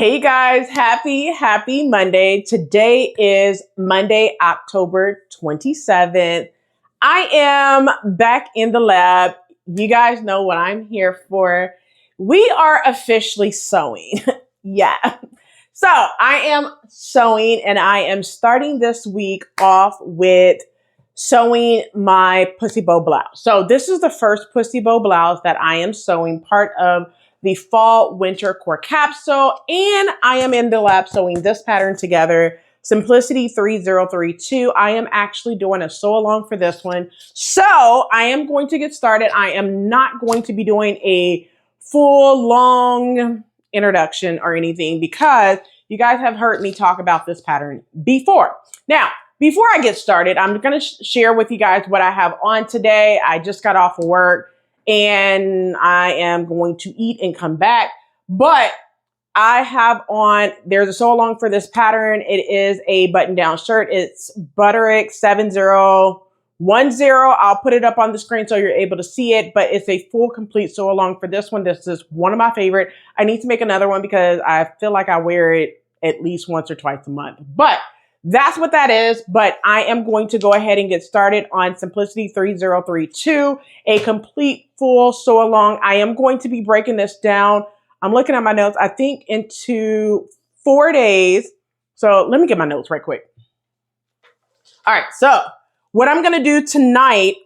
Hey guys, happy Monday. Today is Monday, October 27th. I am back in the lab. You guys know what I'm here for. We are officially sewing. Yeah. So I am sewing and I am starting this week off with sewing my Pussybow Blouse. So this is the first Pussybow Blouse that I am sewing, part of the fall winter core capsule, and I am in the lab sewing this pattern together, Simplicity 3032. I am actually doing a sew along for this one. So I am going to get started. I am not going to be doing a full long introduction or anything because you guys have heard me talk about this pattern before. Now, before I get started, I'm going to share with you guys what I have on today. I just got off of work and I am going to eat and come back. But I have on, there's a sew along for this pattern. It is a button down shirt. It's Butterick 7010. I'll put it up on the screen so you're able to see it, but it's a full complete sew along for this one. This is one of my favorite. I need to make another one because I feel like I wear it at least once or twice a month. But that's what that is, but I am going to go ahead and get started on Simplicity 3032, a complete full sew along. I am going to be breaking this down. I'm looking at my notes, I think into 4 days. So let me get my notes right quick. All right, so what I'm going to do tonight,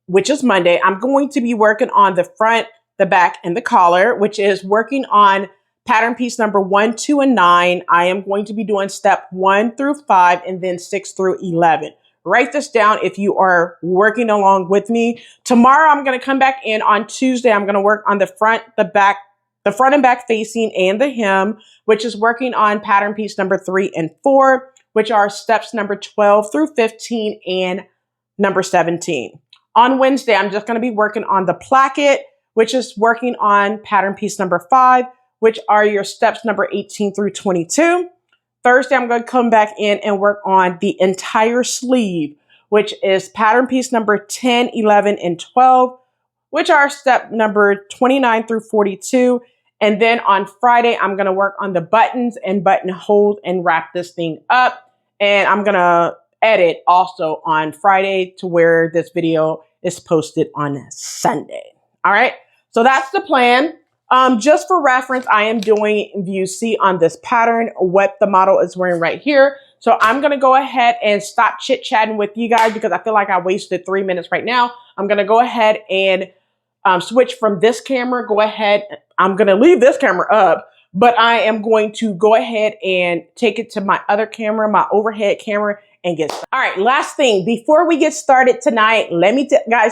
which is Monday, I'm going to be working on the front, the back, and the collar, which is working on pattern piece number 1, 2, and 9. I am going to be doing step 1 through 5 and then 6 through 11. Write this down if you are working along with me. Tomorrow, I'm going to come back in on Tuesday. I'm going to work on the front, the back, the front and back facing and the hem, which is working on pattern piece number 3 and 4, which are steps number 12 through 15 and number 17. On Wednesday, I'm just going to be working on the placket, which is working on pattern piece number 5, which are your steps number 18 through 22. Thursday, I'm going to come back in and work on the entire sleeve, which is pattern piece number 10, 11, and 12, which are step number 29 through 42. And then on Friday, I'm going to work on the buttons and buttonholes and wrap this thing up. And I'm going to edit also on Friday to where this video is posted on Sunday. All right. So that's the plan. Just for reference, I am doing view C on this pattern, what the model is wearing right here. So I'm going to go ahead and stop chit-chatting with you guys because I feel like I wasted 3 minutes right now. I'm going to go ahead and switch from this camera. Go ahead. I'm going to leave this camera up, but I am going to go ahead and take it to my other camera, my overhead camera, and get started. All right, last thing, before we get started tonight, let me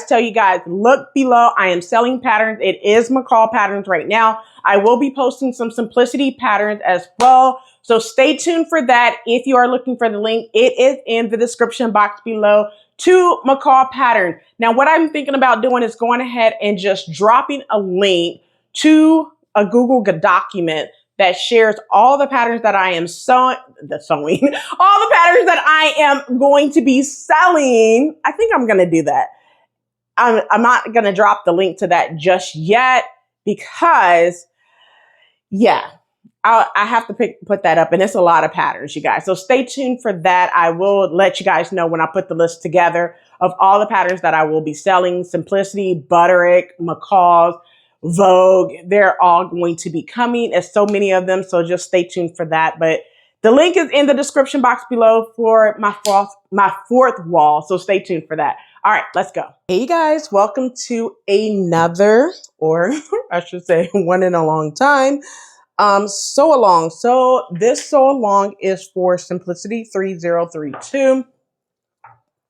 tell you guys, look below. I am selling patterns. It is McCall patterns right now. I will be posting some Simplicity patterns as well. So stay tuned for that. If you are looking for the link, it is in the description box below to McCall pattern. Now, what I'm thinking about doing is going ahead and just dropping a link to a Google document that shares all the patterns that I am sewing, all the patterns that I am going to be selling. I think I'm going to do that. I'm not going to drop the link to that just yet because, yeah, I have to put that up, and it's a lot of patterns, you guys. So stay tuned for that. I will let you guys know when I put the list together of all the patterns that I will be selling. Simplicity, Butterick, McCall's, Vogue, they're all going to be coming. There's so many of them, so just stay tuned for that. But the link is in the description box below for my fourth wall, so stay tuned for that. All right, let's go. Hey guys, welcome to another, or I should say one in a long time, sew along. So this sew along is for Simplicity 3032.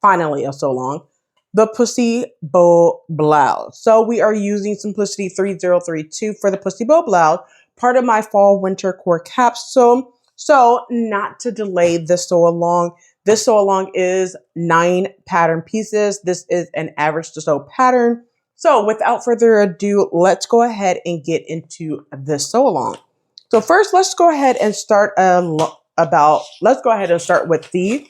Finally a sew along. The Pussybow Blouse. So we are using Simplicity 3032 for the Pussybow Blouse, part of my fall winter core capsule. So not to delay this sew along, this sew along is 9 pattern pieces. This is an average to sew pattern. So without further ado, let's go ahead and get into this sew along. So first, let's go ahead and start with the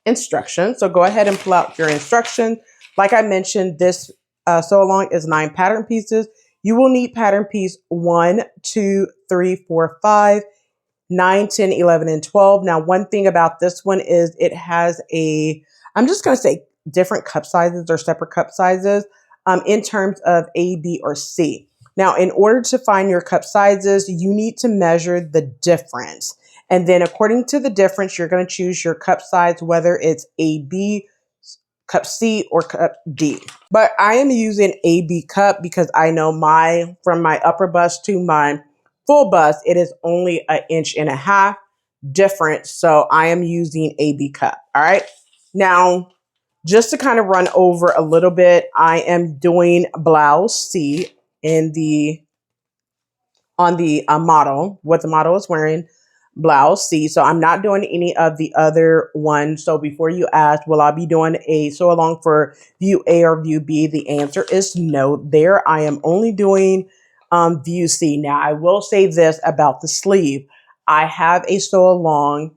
instructions. So go ahead and pull out your instruction. Like I mentioned, this sew along is 9 pattern pieces. you will need pattern piece 1, 2, 3, 4, 5, 9, 10, 11, and 12. Now, one thing about this one is it has I'm just going to say different cup sizes or separate cup sizes in terms of A, B, or C. Now, in order to find your cup sizes, you need to measure the difference. And then according to the difference, you're going to choose your cup size, whether it's AB, cup C, or cup D. But I am using AB cup because I know from my upper bust to my full bust, it is only 1.5 inches difference. So I am using AB cup. All right. Now, just to kind of run over a little bit, I am doing blouse C on the model, what the model is wearing, blouse C. So I'm not doing any of the other ones. So before you ask, will I be doing a sew along for view A or view B? The answer is no. There I am only doing view C. Now I will say this about the sleeve. I have a sew along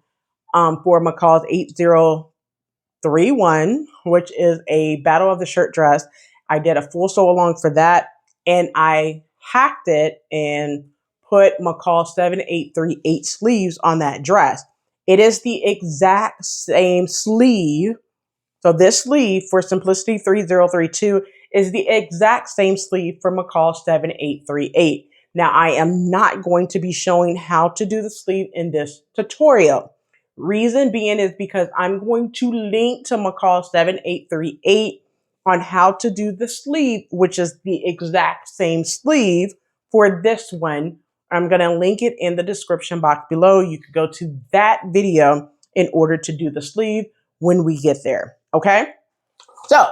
for McCall's 8031, which is a Battle of the Shirt dress. I did a full sew along for that, and I hacked it and put McCall 7838 sleeves on that dress. It is the exact same sleeve. So this sleeve for Simplicity 3032 is the exact same sleeve for McCall 7838. Now, I am not going to be showing how to do the sleeve in this tutorial. Reason being is because I'm going to link to McCall 7838 on how to do the sleeve, which is the exact same sleeve for this one. I'm going to link it in the description box below. You could go to that video in order to do the sleeve when we get there. Okay. So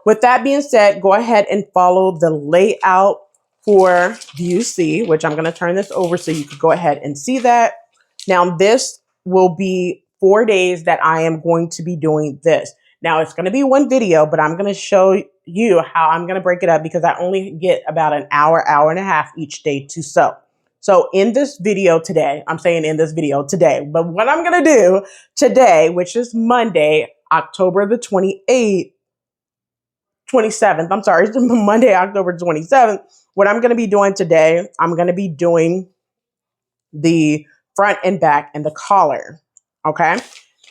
with that being said, go ahead and follow the layout for view C, which I'm going to turn this over so you can go ahead and see that. Now, this will be 4 days that I am going to be doing this. Now, it's going to be one video, but I'm going to show you how I'm going to break it up because I only get about an hour, hour and a half each day to sew. So in this video today, I'm saying in this video today, but what I'm going to do today, which is Monday, October the 27th, I'm sorry, it's Monday, October 27th. What I'm going to be doing today, I'm going to be doing the front and back and the collar. Okay.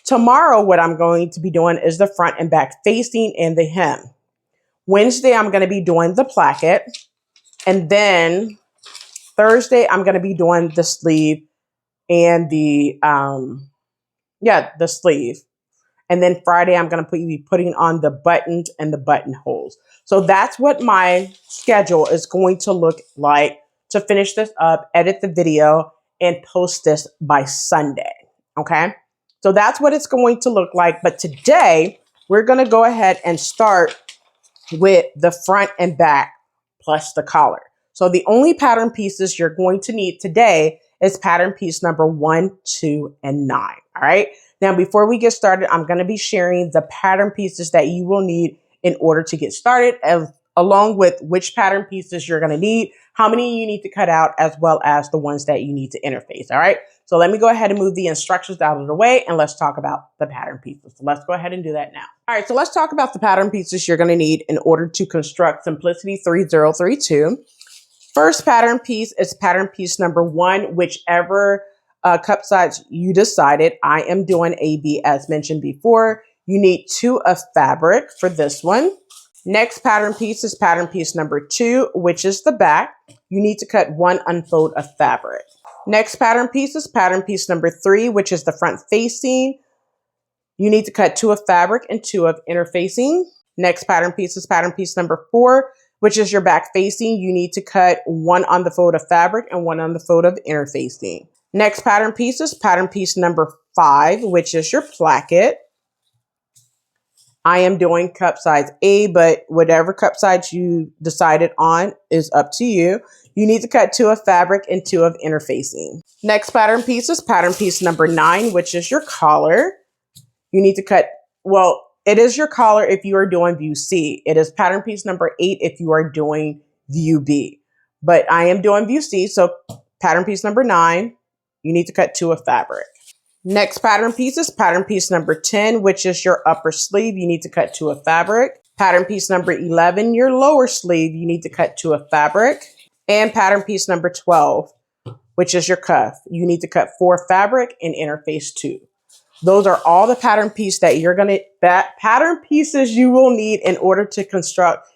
Tomorrow, what I'm going to be doing is the front and back facing and the hem. Wednesday, I'm going to be doing the placket. And then Thursday, I'm going to be doing the sleeve and the sleeve. And then Friday, I'm going to be putting on the buttons and the buttonholes. So that's what my schedule is going to look like to finish this up, edit the video, and post this by Sunday. Okay. So that's what it's going to look like. But today, we're going to go ahead and start with the front and back plus the collar. So the only pattern pieces you're going to need today is pattern piece number 1, 2, and 9. All right. Now, before we get started, I'm going to be sharing the pattern pieces that you will need in order to get started, along with which pattern pieces you're going to need, how many you need to cut out, as well as the ones that you need to interface. All right. So let me go ahead and move the instructions out of the way and let's talk about the pattern pieces. So let's go ahead and do that now. All right. So let's talk about the pattern pieces you're going to need in order to construct Simplicity 3032. First pattern piece is pattern piece number 1, whichever cup size you decided. I am doing AB as mentioned before. You need 2 of fabric for this one. Next pattern piece is pattern piece number 2, which is the back. You need to cut 1 unfold of fabric. Next pattern piece is pattern piece number 3, which is the front facing. You need to cut 2 of fabric and 2 of interfacing. Next pattern piece is pattern piece number 4, which is your back facing. You need to cut 1 on the fold of fabric and 1 on the fold of interfacing. Next pattern piece is pattern piece number 5, which is your placket. I am doing cup size A, but whatever cup size you decided on is up to you. You need to cut 2 of fabric and 2 of interfacing. Next pattern piece is pattern piece number 9, which is your collar. You need to cut, well, it is your collar if you are doing view C. It is pattern piece number 8 if you are doing view B. But I am doing view C, so pattern piece number 9, you need to cut 2 of fabric. Next pattern piece is pattern piece number 10, which is your upper sleeve. You need to cut 2 of fabric. Pattern piece number 11, your lower sleeve. You need to cut 2 of fabric. And pattern piece number 12, which is your cuff. You need to cut 4 fabric and interface 2. Those are all the pattern pieces you will need in order to construct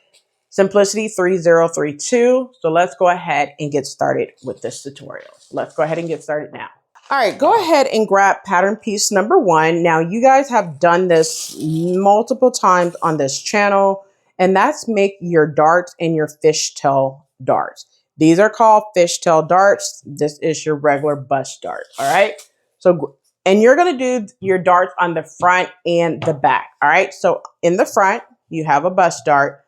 Simplicity 3032. So let's go ahead and get started with this tutorial. Let's go ahead and get started now. All right, go ahead and grab pattern piece number 1. Now you guys have done this multiple times on this channel, and that's make your darts and your fishtail darts. These are called fishtail darts. This is your regular bust dart, all right? So, and you're gonna do your darts on the front and the back, all right? So in the front, you have a bust dart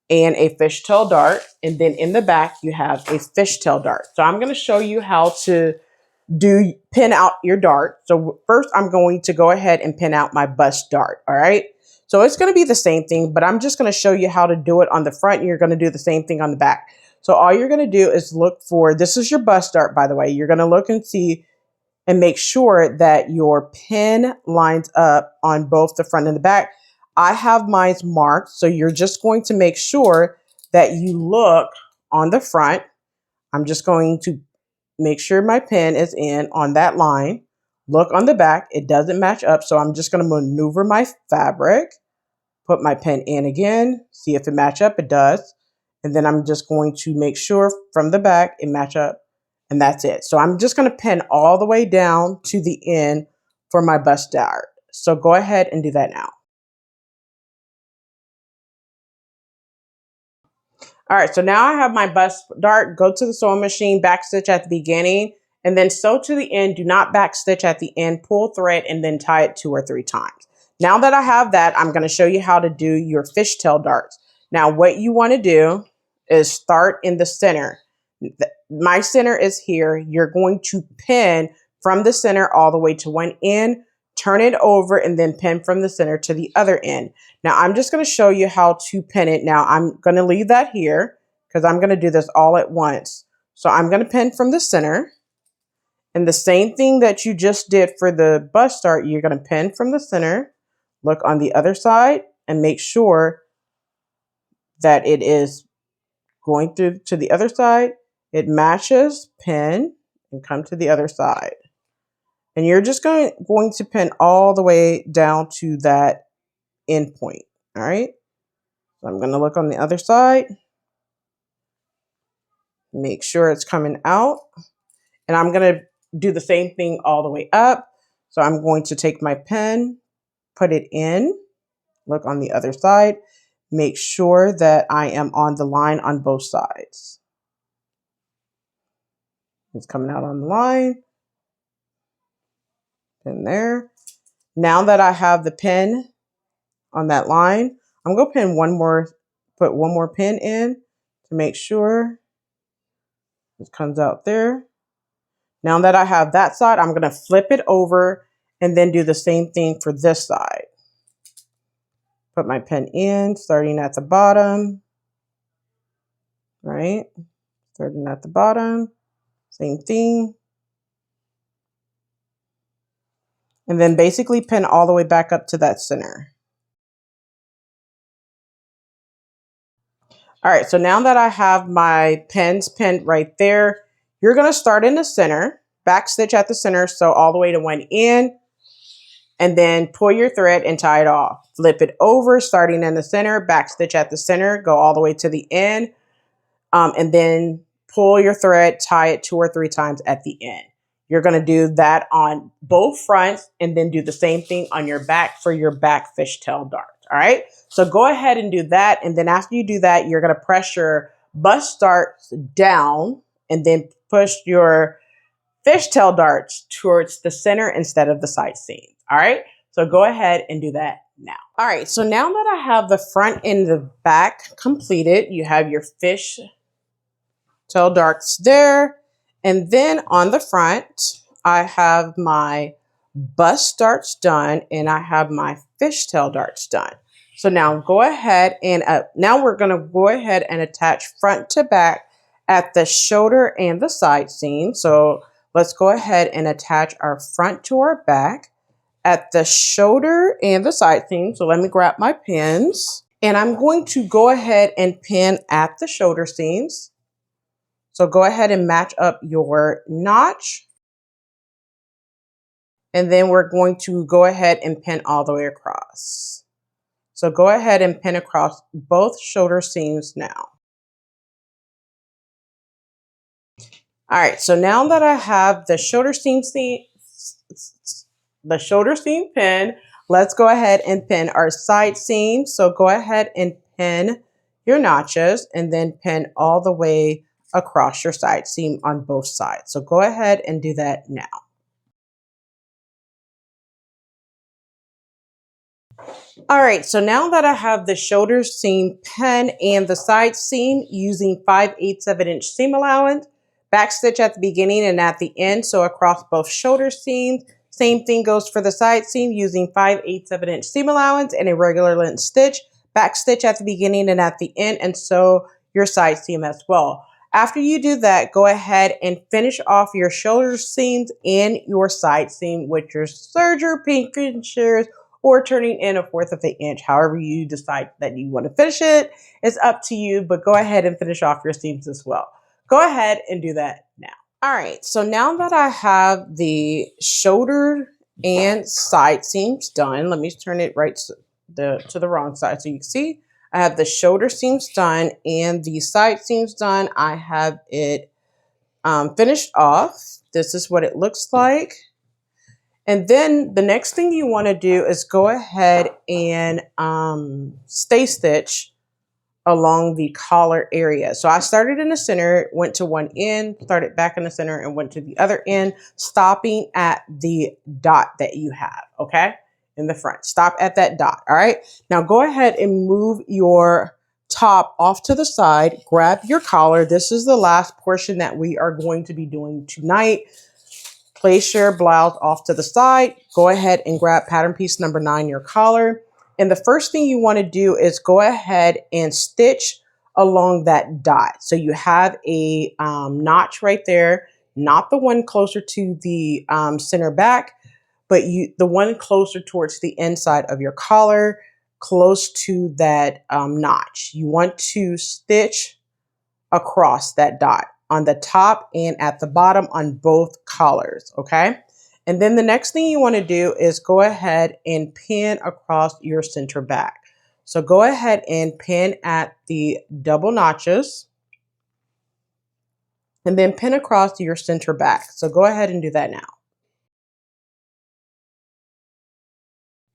and a fishtail dart, and then in the back, you have a fishtail dart. So I'm gonna show you how to pin out your dart. So first I'm going to go ahead and pin out my bust dart, all right? So it's gonna be the same thing, but I'm just gonna show you how to do it on the front, and you're gonna do the same thing on the back. So all you're gonna do is look for, this is your bust dart, by the way. You're gonna look and see and make sure that your pin lines up on both the front and the back. I have mine marked, so you're just going to make sure that you look on the front. I'm just going to make sure my pin is in on that line. Look on the back, it doesn't match up, so I'm just gonna maneuver my fabric, put my pin in again, see if it match up, it does. And then I'm just going to make sure from the back it match up, and that's it. So I'm just gonna pin all the way down to the end for my bust dart. So go ahead and do that now. All right, so now I have my bust dart. Go to the sewing machine, back stitch at the beginning, and then sew to the end. Do not back stitch at the end, pull thread, and then tie it 2 or 3 times. Now that I have that, I'm gonna show you how to do your fishtail darts. Now what you wanna do is start in the center. My center is here. You're going to pin from the center all the way to one end, turn it over, and then pin from the center to the other end. Now I'm just going to show you how to pin it. Now I'm going to leave that here because I'm going to do this all at once. So I'm going to pin from the center, and the same thing that you just did for the bust dart, you're going to pin from the center, look on the other side, and make sure that it is going through to the other side. It matches, pin, and come to the other side. And you're just going to pin all the way down to that end point, all right? So I'm going to look on the other side, make sure it's coming out, and I'm going to do the same thing all the way up. So I'm going to take my pen, put it in, look on the other side, make sure that I am on the line on both sides. It's coming out on the line, pin there. Now that I have the pin on that line, I'm going to put one more pin in to make sure it comes out there. Now that I have that side, I'm going to flip it over and then do the same thing for this side. Put my pin in, starting at the bottom, right? Starting at the bottom, same thing. And then basically pin all the way back up to that center. All right, so now that I have my pins pinned right there, you're going to start in the center, back stitch at the center, so all the way to one end, and then pull your thread and tie it off. Flip it over, starting in the center, back stitch at the center, go all the way to the end, and then pull your thread, tie it 2 or 3 times at the end. You're going to do that on both fronts, and then do the same thing on your back for your back fishtail dart. All right, so go ahead and do that, and then after you do that, you're going to press your bust darts down and then push your fishtail darts towards the center instead of the side seams. All right, so go ahead and do that now. All right, so now that I have the front and the back completed, you have your fishtail darts there, and then on the front, I have my bust darts done, and I have my fishtail darts done. So now go ahead and now we're going to go ahead and attach front to back at the shoulder and the side seam. So let's go ahead and attach our front to our back at the shoulder and the side seam. So let me grab my pins, and I'm going to go ahead and pin at the shoulder seams. So go ahead and match up your notch. And then we're going to go ahead and pin all the way across. So go ahead and pin across both shoulder seams now. All right, so now that I have the shoulder seam pin, let's go ahead and pin our side seam. So go ahead and pin your notches and then pin all the way across your side seam on both sides. So go ahead and do that now. All right, so now that I have the shoulder seam pin and the side seam using 5/8 of an inch seam allowance, backstitch at the beginning and at the end, so across both shoulder seams. Same thing goes for the side seam using 5/8 of an inch seam allowance and a regular length stitch, backstitch at the beginning and at the end, and sew your side seam as well. After you do that, go ahead and finish off your shoulder seams and your side seam with your serger pinchers or turning in 1/4 of an inch. However you decide that you want to finish it, it's up to you, but go ahead and finish off your seams as well. Go ahead and do that now. All right, so now that I have the shoulder and side seams done, let me turn it right to the wrong side so you can see. I have the shoulder seams done and the side seams done. I have it finished off. This is what it looks like. And then the next thing you want to do is go ahead and stay stitch along the collar area. So I started in the center, went to one end, started back in the center and went to the other end, stopping at the dot that you have, okay? In the front, stop at that dot, all right? Now go ahead and move your top off to the side, grab your collar. This is the last portion that we are going to be doing tonight. Place your blouse off to the side. Go ahead and grab pattern piece number 9, your collar. And the first thing you want to do is go ahead and stitch along that dot. So you have a notch right there, not the one closer to the center back, but the one closer towards the inside of your collar, close to that notch. You want to stitch across that dot on the top and at the bottom on both collars, okay? And then the next thing you want to do is go ahead and pin across your center back. So go ahead and pin at the double notches and then pin across your center back. So go ahead and do that now.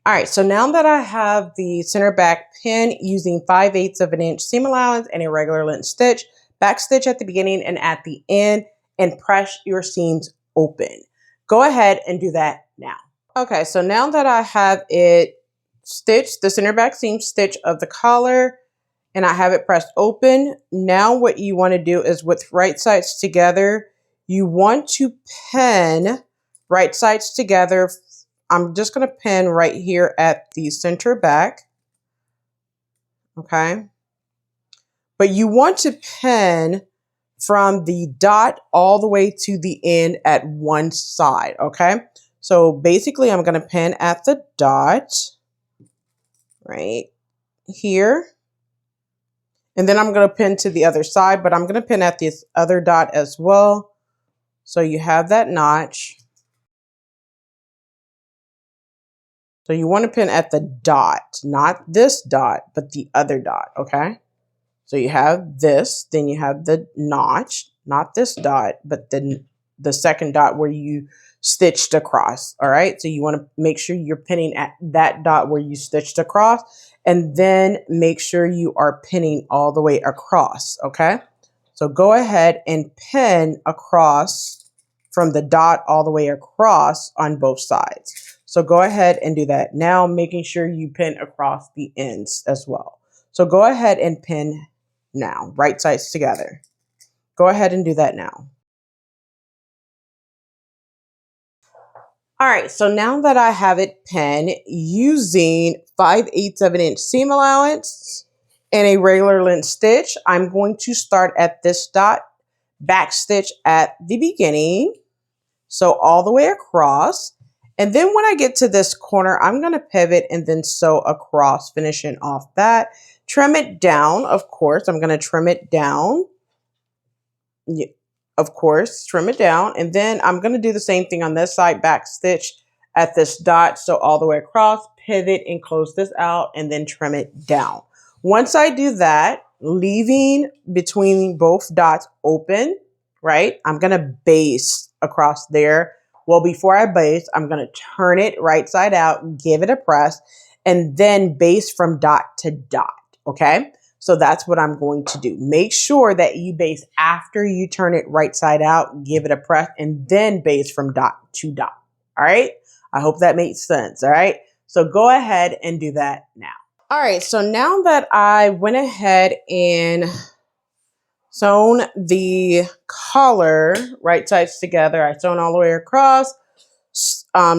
All right, so now that I have the center back pin using 5/8 of an inch seam allowance and a regular length stitch, backstitch at the beginning and at the end and press your seams open. Go ahead and do that now. Okay, so now that I have it stitched, the center back seam stitch of the collar, and I have it pressed open, now what you want to do is with right sides together, you want to pin right sides together. I'm just going to pin right here at the center back, okay? But you want to pin from the dot all the way to the end at one side, okay? So basically I'm going to pin at the dot right here. And then I'm going to pin to the other side, but I'm going to pin at this other dot as well. So you have that notch. So you want to pin at the dot, not this dot, but the other dot, okay? So you have this, then you have the notch, not this dot, but then the second dot where you stitched across, all right? So you want to make sure you're pinning at that dot where you stitched across, and then make sure you are pinning all the way across, okay? So go ahead and pin across from the dot all the way across on both sides. So go ahead and do that. Now making sure you pin across the ends as well. So go ahead and pin now, right sides together. Go ahead and do that now. All right, so now that I have it pinned using 5/8 of an inch seam allowance and a regular length stitch, I'm going to start at this dot, back stitch at the beginning, so all the way across. And then when I get to this corner, I'm going to pivot and then sew across, finishing off that. Trim it down, of course. I'm going to trim it down. of course, trim it down. And then I'm going to do the same thing on this side, back stitch at this dot. So all the way across, pivot and close this out and then trim it down. Once I do that, leaving between both dots open, right? I'm going to baste across there. Well, before I baste, I'm going to turn it right side out, give it a press, and then baste from dot to dot, okay? So that's what I'm going to do. Make sure that you baste after you turn it right side out, give it a press, and then baste from dot to dot, all right? I hope that makes sense, all right? So go ahead and do that now. All right, so now that I went ahead and sewn the collar right sides together, I sewn all the way across,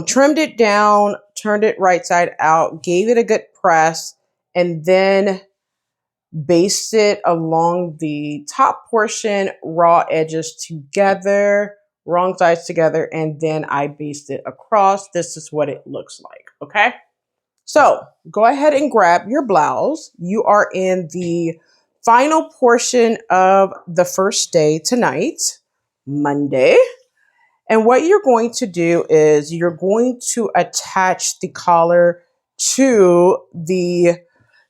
trimmed it down, turned it right side out, gave it a good press, and then baste it along the top portion, raw edges together, wrong sides together, and then I baste it across. This is what it looks like, okay? So go ahead and grab your blouse. You are in the final portion of the first day tonight, Monday. And what you're going to do is you're going to attach the collar to the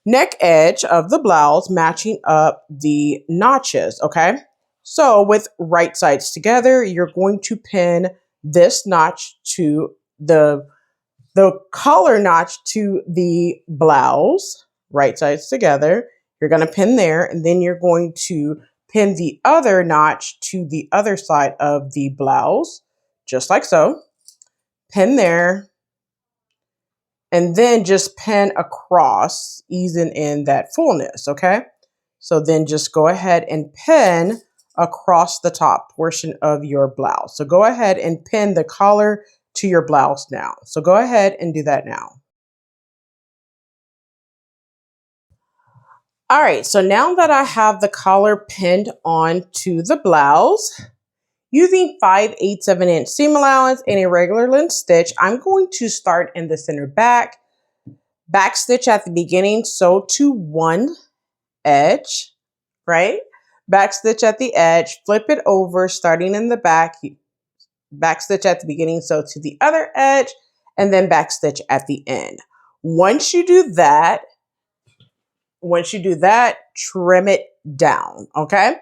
neck edge of the blouse, matching up the notches, okay? So with right sides together, you're going to pin this notch to the collar notch to the blouse, right sides together. You're going to pin there, and then you're going to pin the other notch to the other side of the blouse, just like so. Pin there, and then just pin across, easing in that fullness, okay? So then just go ahead and pin across the top portion of your blouse. So go ahead and pin the collar to your blouse now. So go ahead and do that now. All right, so now that I have the collar pinned onto the blouse, using 5/8 of an inch seam allowance and a regular length stitch, I'm going to start in the center back stitch at the beginning, sew to one edge, right? Back stitch at the edge, flip it over, starting in the back stitch at the beginning, sew to the other edge, and then back stitch at the end. Once you do that, trim it down, okay?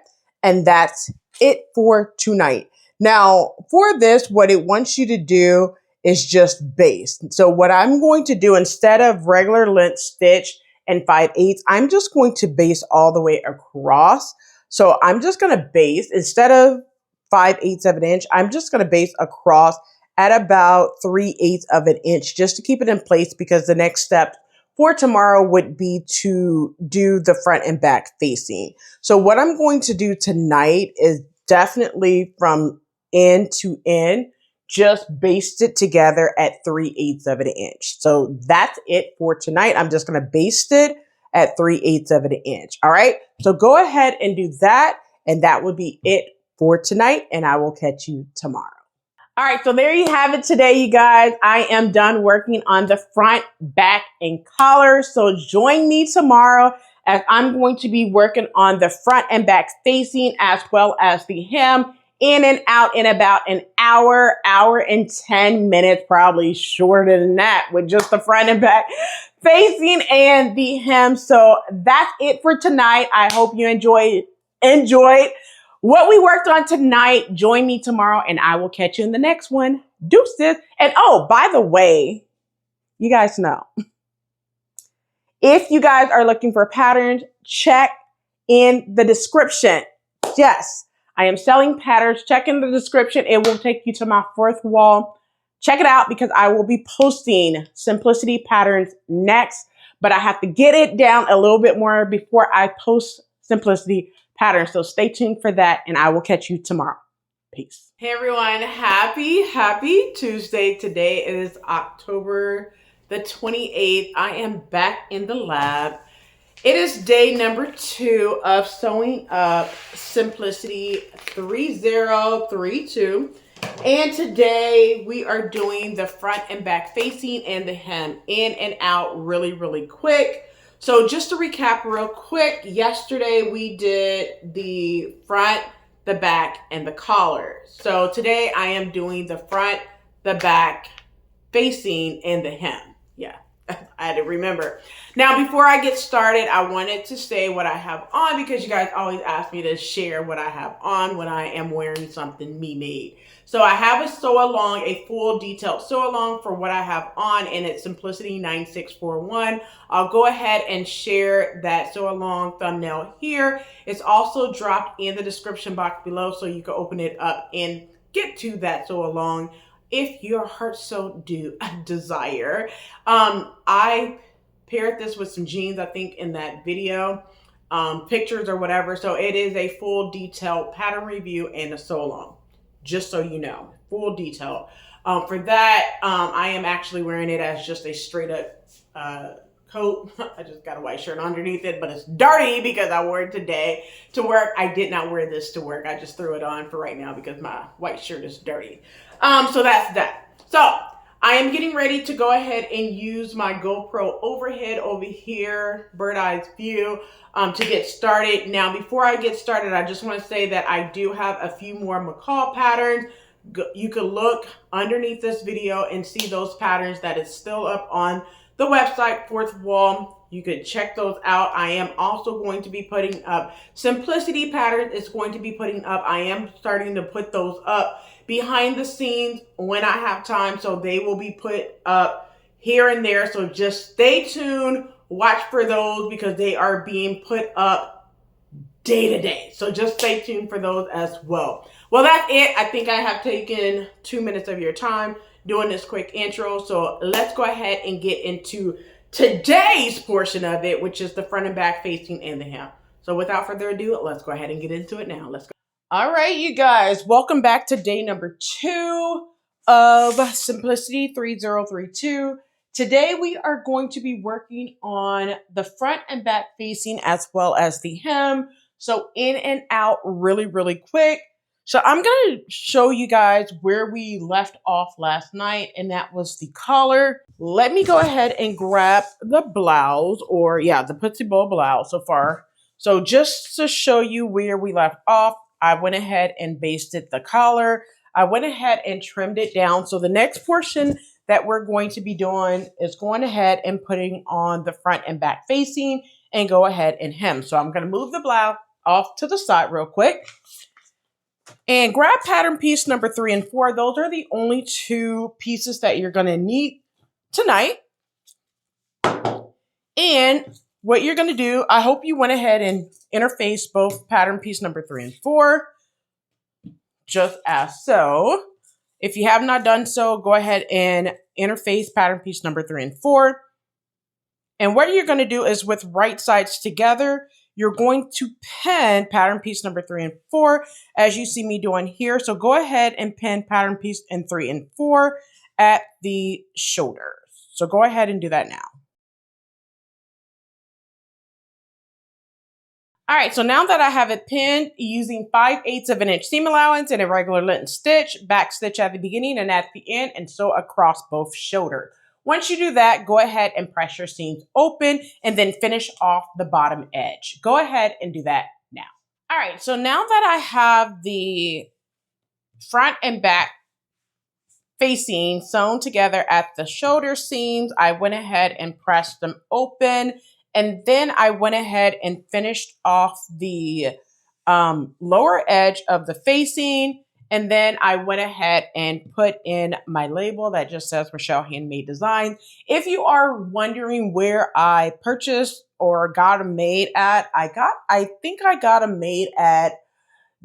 And that's it for tonight. Now, for this, what it wants you to do is just baste. So what I'm going to do, instead of regular length stitch and 5/8, I'm just going to baste all the way across. So I'm just going to baste, instead of 5/8 of an inch, I'm just going to baste across at about 3/8 of an inch, just to keep it in place, because the next step for tomorrow would be to do the front and back facing. So what I'm going to do tonight is definitely from end to end, just baste it together at 3/8 of an inch. So that's it for tonight. I'm just going to baste it at 3/8 of an inch. All right. So go ahead and do that. And that would be it for tonight. And I will catch you tomorrow. All right, so there you have it today, you guys. I am done working on the front, back, and collar. So join me tomorrow as I'm going to be working on the front and back facing, as well as the hem, in and out in about an hour and 10 minutes, probably shorter than that, with just the front and back facing and the hem. So that's it for tonight. I hope you enjoyed what we worked on tonight. Join me tomorrow and I will catch you in the next one. Deuces. And oh, by the way, you guys know, if you guys are looking for patterns, check in the description. Yes, I am selling patterns. Check in the description. It will take you to my Fourthwall. Check it out, because I will be posting simplicity patterns next, but I have to get it down a little bit more before I post simplicity patterns. So stay tuned for that, and I will catch you tomorrow. Peace. Hey everyone, happy Tuesday. Today is October the 28th. I am back in the lab. It is day number 2 of sewing up Simplicity 3032. And today we are doing the front and back facing and the hem, in and out really quick. So just to recap real quick, yesterday we did the front the back, and the collar. So today I am doing the front, the back, facing, and the hem. Yeah, I had to remember. Now, before I get started, I wanted to say what I have on because you guys always ask me to share what I have on when I am wearing something me made. So I have a sew along, a full detailed sew along for what I have on, and it's Simplicity 9641. I'll go ahead and share that sew along thumbnail here. It's also dropped in the description box below so you can open it up and get to that sew along if your heart so desire. I paired this with some jeans, I think, in that video, pictures or whatever. So it is a full detailed pattern review and a sew along, just so you know, full detail. For that, I am actually wearing it as just a straight up coat. I just got a white shirt underneath it, but it's dirty because I wore it today to work. I did not wear this to work. I just threw it on for right now because my white shirt is dirty. So that's that. So I am getting ready to go ahead and use my GoPro overhead over here, bird eye view, to get started. Now, before I get started, I just want to say that I do have a few more McCall patterns. You can look underneath this video and see those patterns that is still up on the website, Fourthwall. You could check those out. I am also going to be putting up Simplicity patterns. It's going to be putting up. I am starting to put those up behind the scenes when I have time. So they will be put up here and there. So just stay tuned. Watch for those because they are being put up day to day. So just stay tuned for those as well. Well, that's it. I think I have taken 2 minutes of your time doing this quick intro. So let's go ahead and get into today's portion of it, which is the front and back facing and the hem. So without further ado, let's go ahead and get into it now. Let's go. All right, you guys, welcome back to day number 2 of Simplicity 3032. Today we are going to be working on the front and back facing as well as the hem. So in and out really, really quick. So I'm going to show you guys where we left off last night, and that was the collar. Let me go ahead and grab the blouse, or yeah, the Pussybow Blouse so far. So just to show you where we left off, I went ahead and basted the collar. I went ahead and trimmed it down. So the next portion that we're going to be doing is going ahead and putting on the front and back facing and go ahead and hem. So I'm going to move the blouse off to the side real quick. And grab pattern piece number 3 and 4. Those are the only 2 pieces that you're going to need tonight. And what you're going to do, I hope you went ahead and interface both pattern piece number 3 and 4, just as so. If you have not done so, go ahead and interface pattern piece number 3 and 4. And what you're going to do is with right sides together, you're going to pin pattern piece number 3 and 4 as you see me doing here. So go ahead and pin pattern piece in 3 and 4 at the shoulders. So go ahead and do that now. All right, so now that I have it pinned using 5/8 of an inch seam allowance and a regular lint stitch, back stitch at the beginning and at the end, and sew across both shoulders. Once you do that, go ahead and press your seams open and then finish off the bottom edge. Go ahead and do that now. All right, so now that I have the front and back facing sewn together at the shoulder seams, I went ahead and pressed them open. And then I went ahead and finished off the lower edge of the facing. And then I went ahead and put in my label that just says Rochelle.Handmade.Designs. If you are wondering where I purchased or got them made at, I think I got them made at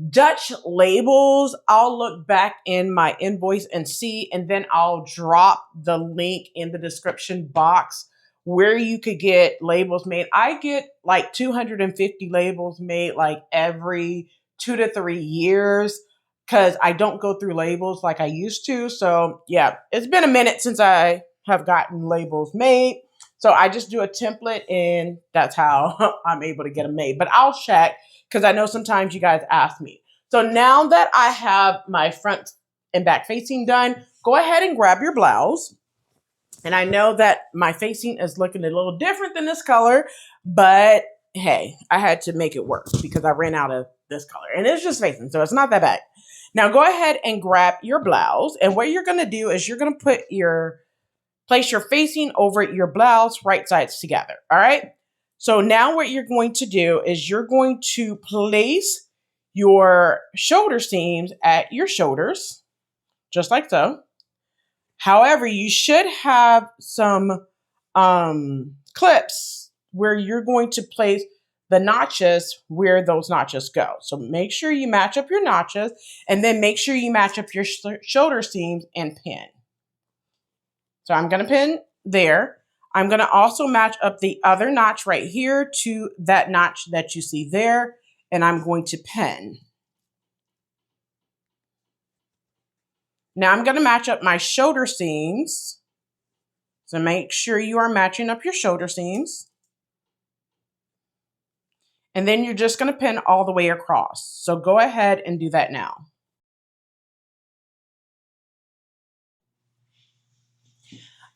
Dutch Labels. I'll look back in my invoice and see, and then I'll drop the link in the description box where you could get labels made. I get like 250 labels made like every 2 to 3 years because I don't go through labels like I used to. So yeah, it's been a minute since I have gotten labels made. So I just do a template and that's how I'm able to get them made. But I'll check because I know sometimes you guys ask me. So now that I have my front and back facing done, go ahead and grab your blouse. And I know that my facing is looking a little different than this color, but hey, I had to make it work because I ran out of this color. And it's just facing, so it's not that bad. Now go ahead and grab your blouse. And what you're going to do is you're going to place your facing over your blouse right sides together. All right. So now what you're going to do is you're going to place your shoulder seams at your shoulders, just like so. However, you should have some clips where you're going to place the notches where those notches go. So make sure you match up your notches and then make sure you match up your shoulder seams and pin. So I'm going to pin there. I'm going to also match up the other notch right here to that notch that you see there, and I'm going to pin. Now I'm going to match up my shoulder seams. So make sure you are matching up your shoulder seams. And then you're just going to pin all the way across. So go ahead and do that now.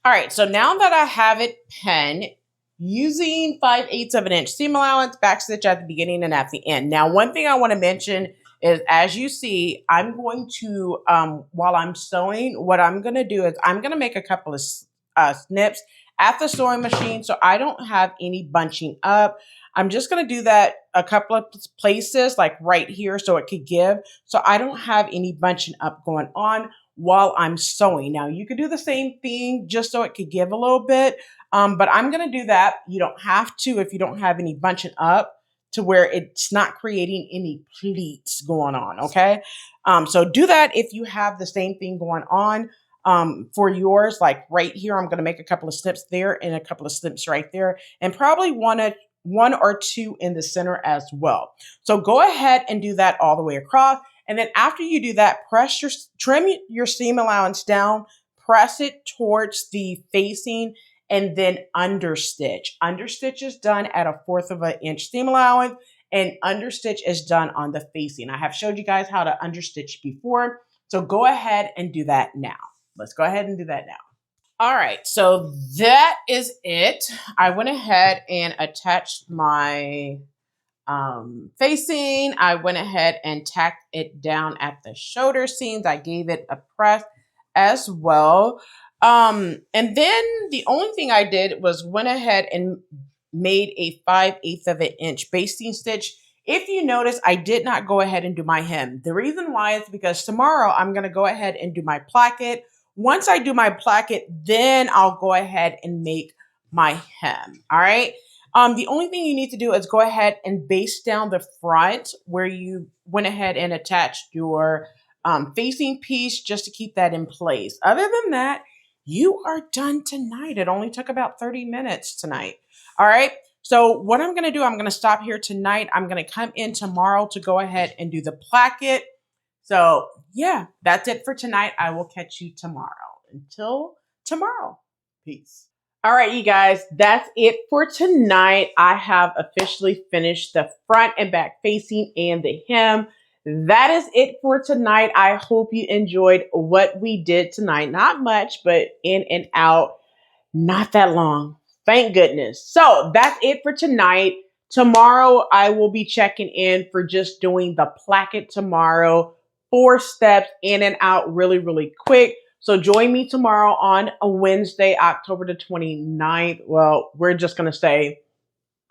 All right, so now that I have it pinned, using 5/8 of an inch seam allowance, backstitch at the beginning and at the end. Now, one thing I want to mention is, as you see, I'm going to, while I'm sewing, what I'm going to do is I'm going to make a couple of snips at the sewing machine so I don't have any bunching up. I'm just going to do that a couple of places, like right here, so it could give, so I don't have any bunching up going on while I'm sewing. Now, you could do the same thing just so it could give a little bit, but I'm going to do that. You don't have to if you don't have any bunching up to where it's not creating any pleats going on, okay? So do that if you have the same thing going on. For yours, like right here, I'm going to make a couple of snips there and a couple of snips right there, and probably one or two in the center as well. So go ahead and do that all the way across. And then after you do that, trim your seam allowance down, press it towards the facing, and then understitch. Understitch is done at 1/4 of an inch seam allowance, and understitch is done on the facing. I have showed you guys how to understitch before, so go ahead and do that now. Let's go ahead and do that now. All right, so that is it. I went ahead and attached my facing. I went ahead and tacked it down at the shoulder seams. I gave it a press as well. And then the only thing I did was went ahead and made a 5/8 of an inch basting stitch. If you notice, I did not go ahead and do my hem. The reason why is because tomorrow I'm going to go ahead and do my placket. Once I do my placket, then I'll go ahead and make my hem. All right. The only thing you need to do is go ahead and baste down the front where you went ahead and attached your facing piece just to keep that in place. Other than that, you are done tonight. It only took about 30 minutes tonight. All right. So what I'm going to do, I'm going to stop here tonight. I'm going to come in tomorrow to go ahead and do the placket. So yeah, that's it for tonight. I will catch you tomorrow. Until tomorrow. Peace. All right, you guys, that's it for tonight. I have officially finished the front and back facing and the hem. That is it for tonight. I hope you enjoyed what we did tonight. Not much, but in and out, not that long. Thank goodness. So that's it for tonight. Tomorrow, I will be checking in for just doing the placket tomorrow. 4 steps in and out really, really quick. So join me tomorrow on a Wednesday, October the 29th. Well, we're just going to say,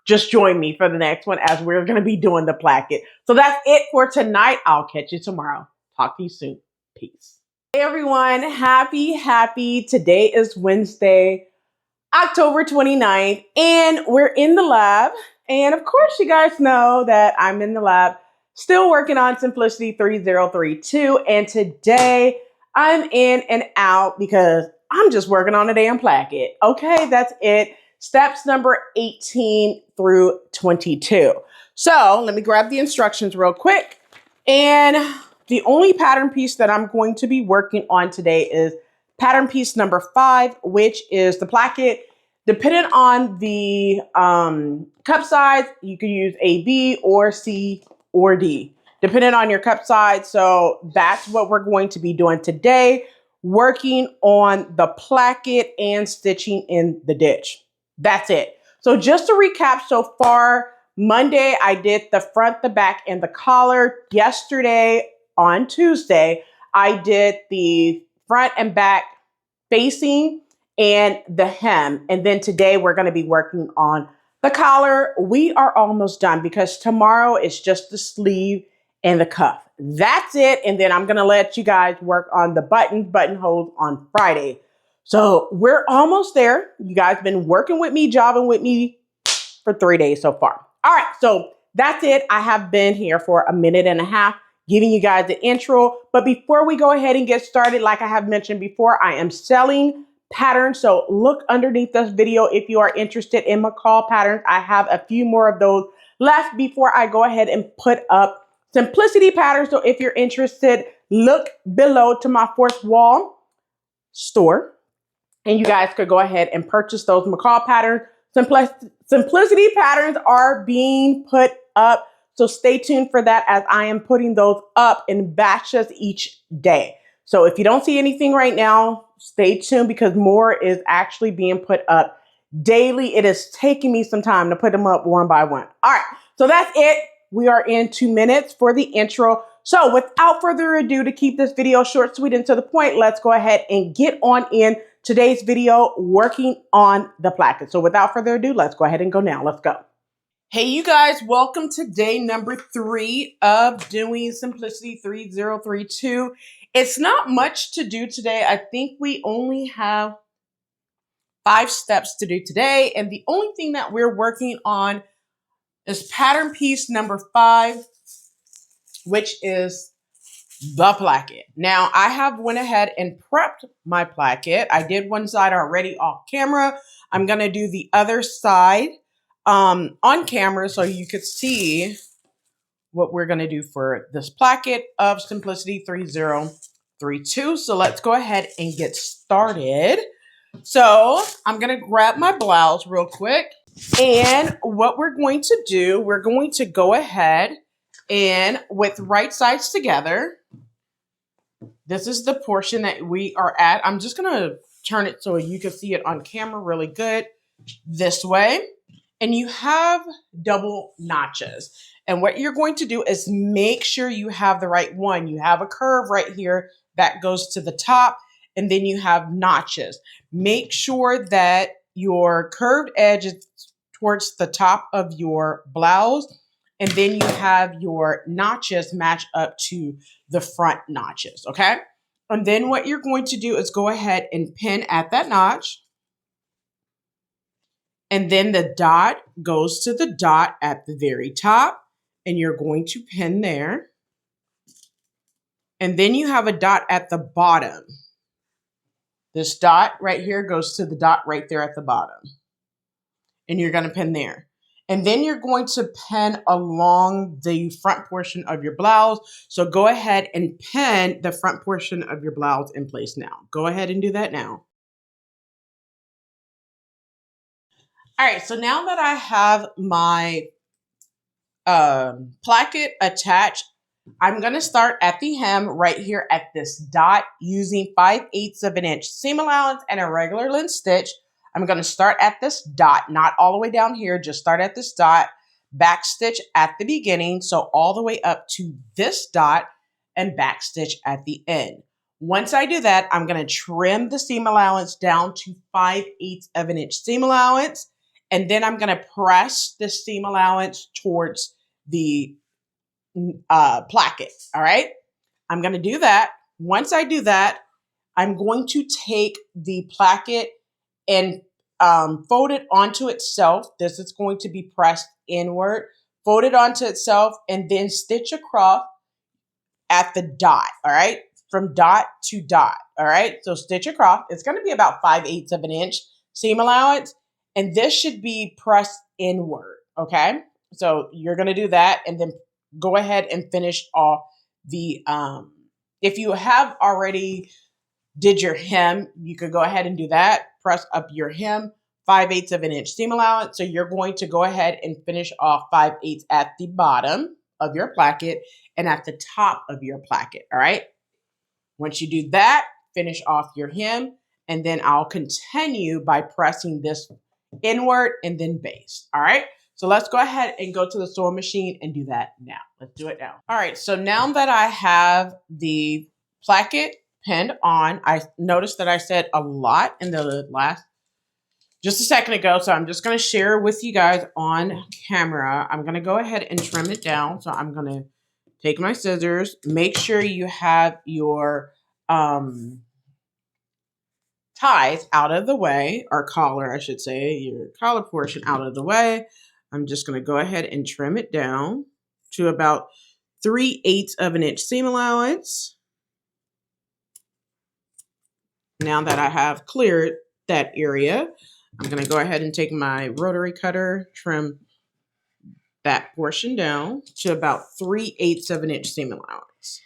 just join me for the next one as we're going to be doing the placket. So that's it for tonight. I'll catch you tomorrow. Talk to you soon. Peace. Hey everyone. Happy. Today is Wednesday, October 29th, and we're in the lab. And of course, you guys know that I'm in the lab still working on Simplicity 3032. And today I'm in and out because I'm just working on a damn placket. Okay, that's it. Steps number 18 through 22. So let me grab the instructions real quick. And the only pattern piece that I'm going to be working on today is pattern piece number 5, which is the placket. Depending on the cup size, you can use A, B, or C, or D, depending on your cup size. So that's what we're going to be doing today, working on the placket and stitching in the ditch. That's it. So just to recap so far, Monday, I did the front, the back, and the collar. Yesterday, on Tuesday, I did the front and back facing and the hem. And then today, we're going to be working on the collar. We are almost done because tomorrow is just the sleeve and the cuff. That's it. And then I'm going to let you guys work on the buttons, buttonholes on Friday. So we're almost there. You guys been working with me, jobbing with me for 3 days so far. All right, so that's it. I have been here for a minute and a half giving you guys the intro. But before we go ahead and get started, like I have mentioned before, I am selling patterns. So look underneath this video if you are interested in McCall patterns. I have a few more of those left before I go ahead and put up simplicity patterns. So if you're interested, look below to my Fourthwall store. And you guys could go ahead and purchase those McCall patterns. Simplicity patterns are being put up. So stay tuned for that as I am putting those up in batches each day. So if you don't see anything right now, stay tuned because more is actually being put up daily. It is taking me some time to put them up one by one. All right, so that's it. We are in 2 minutes for the intro. So without further ado, to keep this video short, sweet, and to the point, let's go ahead and get on in today's video working on the placket. So without further ado, let's go ahead and go now. Let's go. Hey, you guys, welcome to day number 3 of doing Simplicity 3032. It's not much to do today. I think we only have 5 steps to do today. And the only thing that we're working on is pattern piece number 5, which is the placket. Now, I have went ahead and prepped my placket. I did one side already off camera. I'm going to do the other side on camera so you could see what we're going to do for this placket of Simplicity 3032. So let's go ahead and get started. So I'm going to grab my blouse real quick. And what we're going to do, we're going to go ahead and with right sides together, this is the portion that we are at. I'm just going to turn it so you can see it on camera really good this way. And you have double notches. And what you're going to do is make sure you have the right one. You have a curve right here that goes to the top, and then you have notches. Make sure that your curved edge is towards the top of your blouse, and then you have your notches match up to the front notches, okay? And then what you're going to do is go ahead and pin at that notch. And then the dot goes to the dot at the very top, and you're going to pin there. And then you have a dot at the bottom. This dot right here goes to the dot right there at the bottom. And you're going to pin there. And then you're going to pin along the front portion of your blouse. So go ahead and pin the front portion of your blouse in place now. Go ahead and do that now. All right, so now that I have my placket attached, I'm going to start at the hem right here at this dot using 5/8 of an inch seam allowance and a regular length stitch. I'm going to start at this dot, not all the way down here, just start at this dot, back stitch at the beginning, so all the way up to this dot, and back stitch at the end. Once I do that, I'm going to trim the seam allowance down to 5/8 of an inch seam allowance, and then I'm going to press the seam allowance towards the placket, all right? I'm going to do that. Once I do that, I'm going to take the placket and fold it onto itself. This is going to be pressed inward, fold it onto itself, and then stitch across at the dot, all right? From dot to dot, all right? So stitch across. It's going to be about 5/8 of an inch seam allowance, and this should be pressed inward, okay? So you're going to do that, and then go ahead and finish off the, if you have already did your hem, you could go ahead and do that. Press up your hem, 5/8 of an inch seam allowance. So you're going to go ahead and finish off 5/8 at the bottom of your placket and at the top of your placket, all right? Once you do that, finish off your hem, and then I'll continue by pressing this inward and then base, all right? So let's go ahead and go to the sewing machine and do that now. Let's do it now. All right, so now that I have the placket pinned on, I noticed that I said a lot in the last, just a second ago, so I'm just gonna share with you guys on camera. I'm gonna go ahead and trim it down. So I'm gonna take my scissors, make sure you have your ties out of the way, or collar, I should say, your collar portion out of the way. I'm just going to go ahead and trim it down to about 3/8 of an inch seam allowance. Now that I have cleared that area, I'm going to go ahead and take my rotary cutter, trim that portion down to about 3/8 of an inch seam allowance.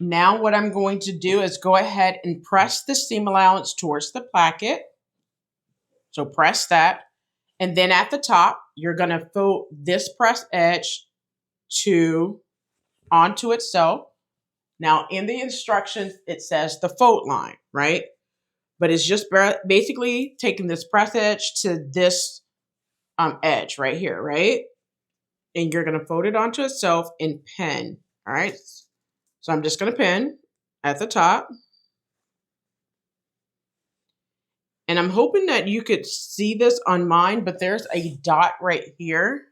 Now what I'm going to do is go ahead and press the seam allowance towards the placket. So press that. And then at the top, you're going to fold this press edge onto itself. Now in the instructions, it says the fold line, right? But it's just basically taking this press edge to this edge right here, right? And you're going to fold it onto itself and pin, all right? So I'm just going to pin at the top. And I'm hoping that you could see this on mine, but there's a dot right here.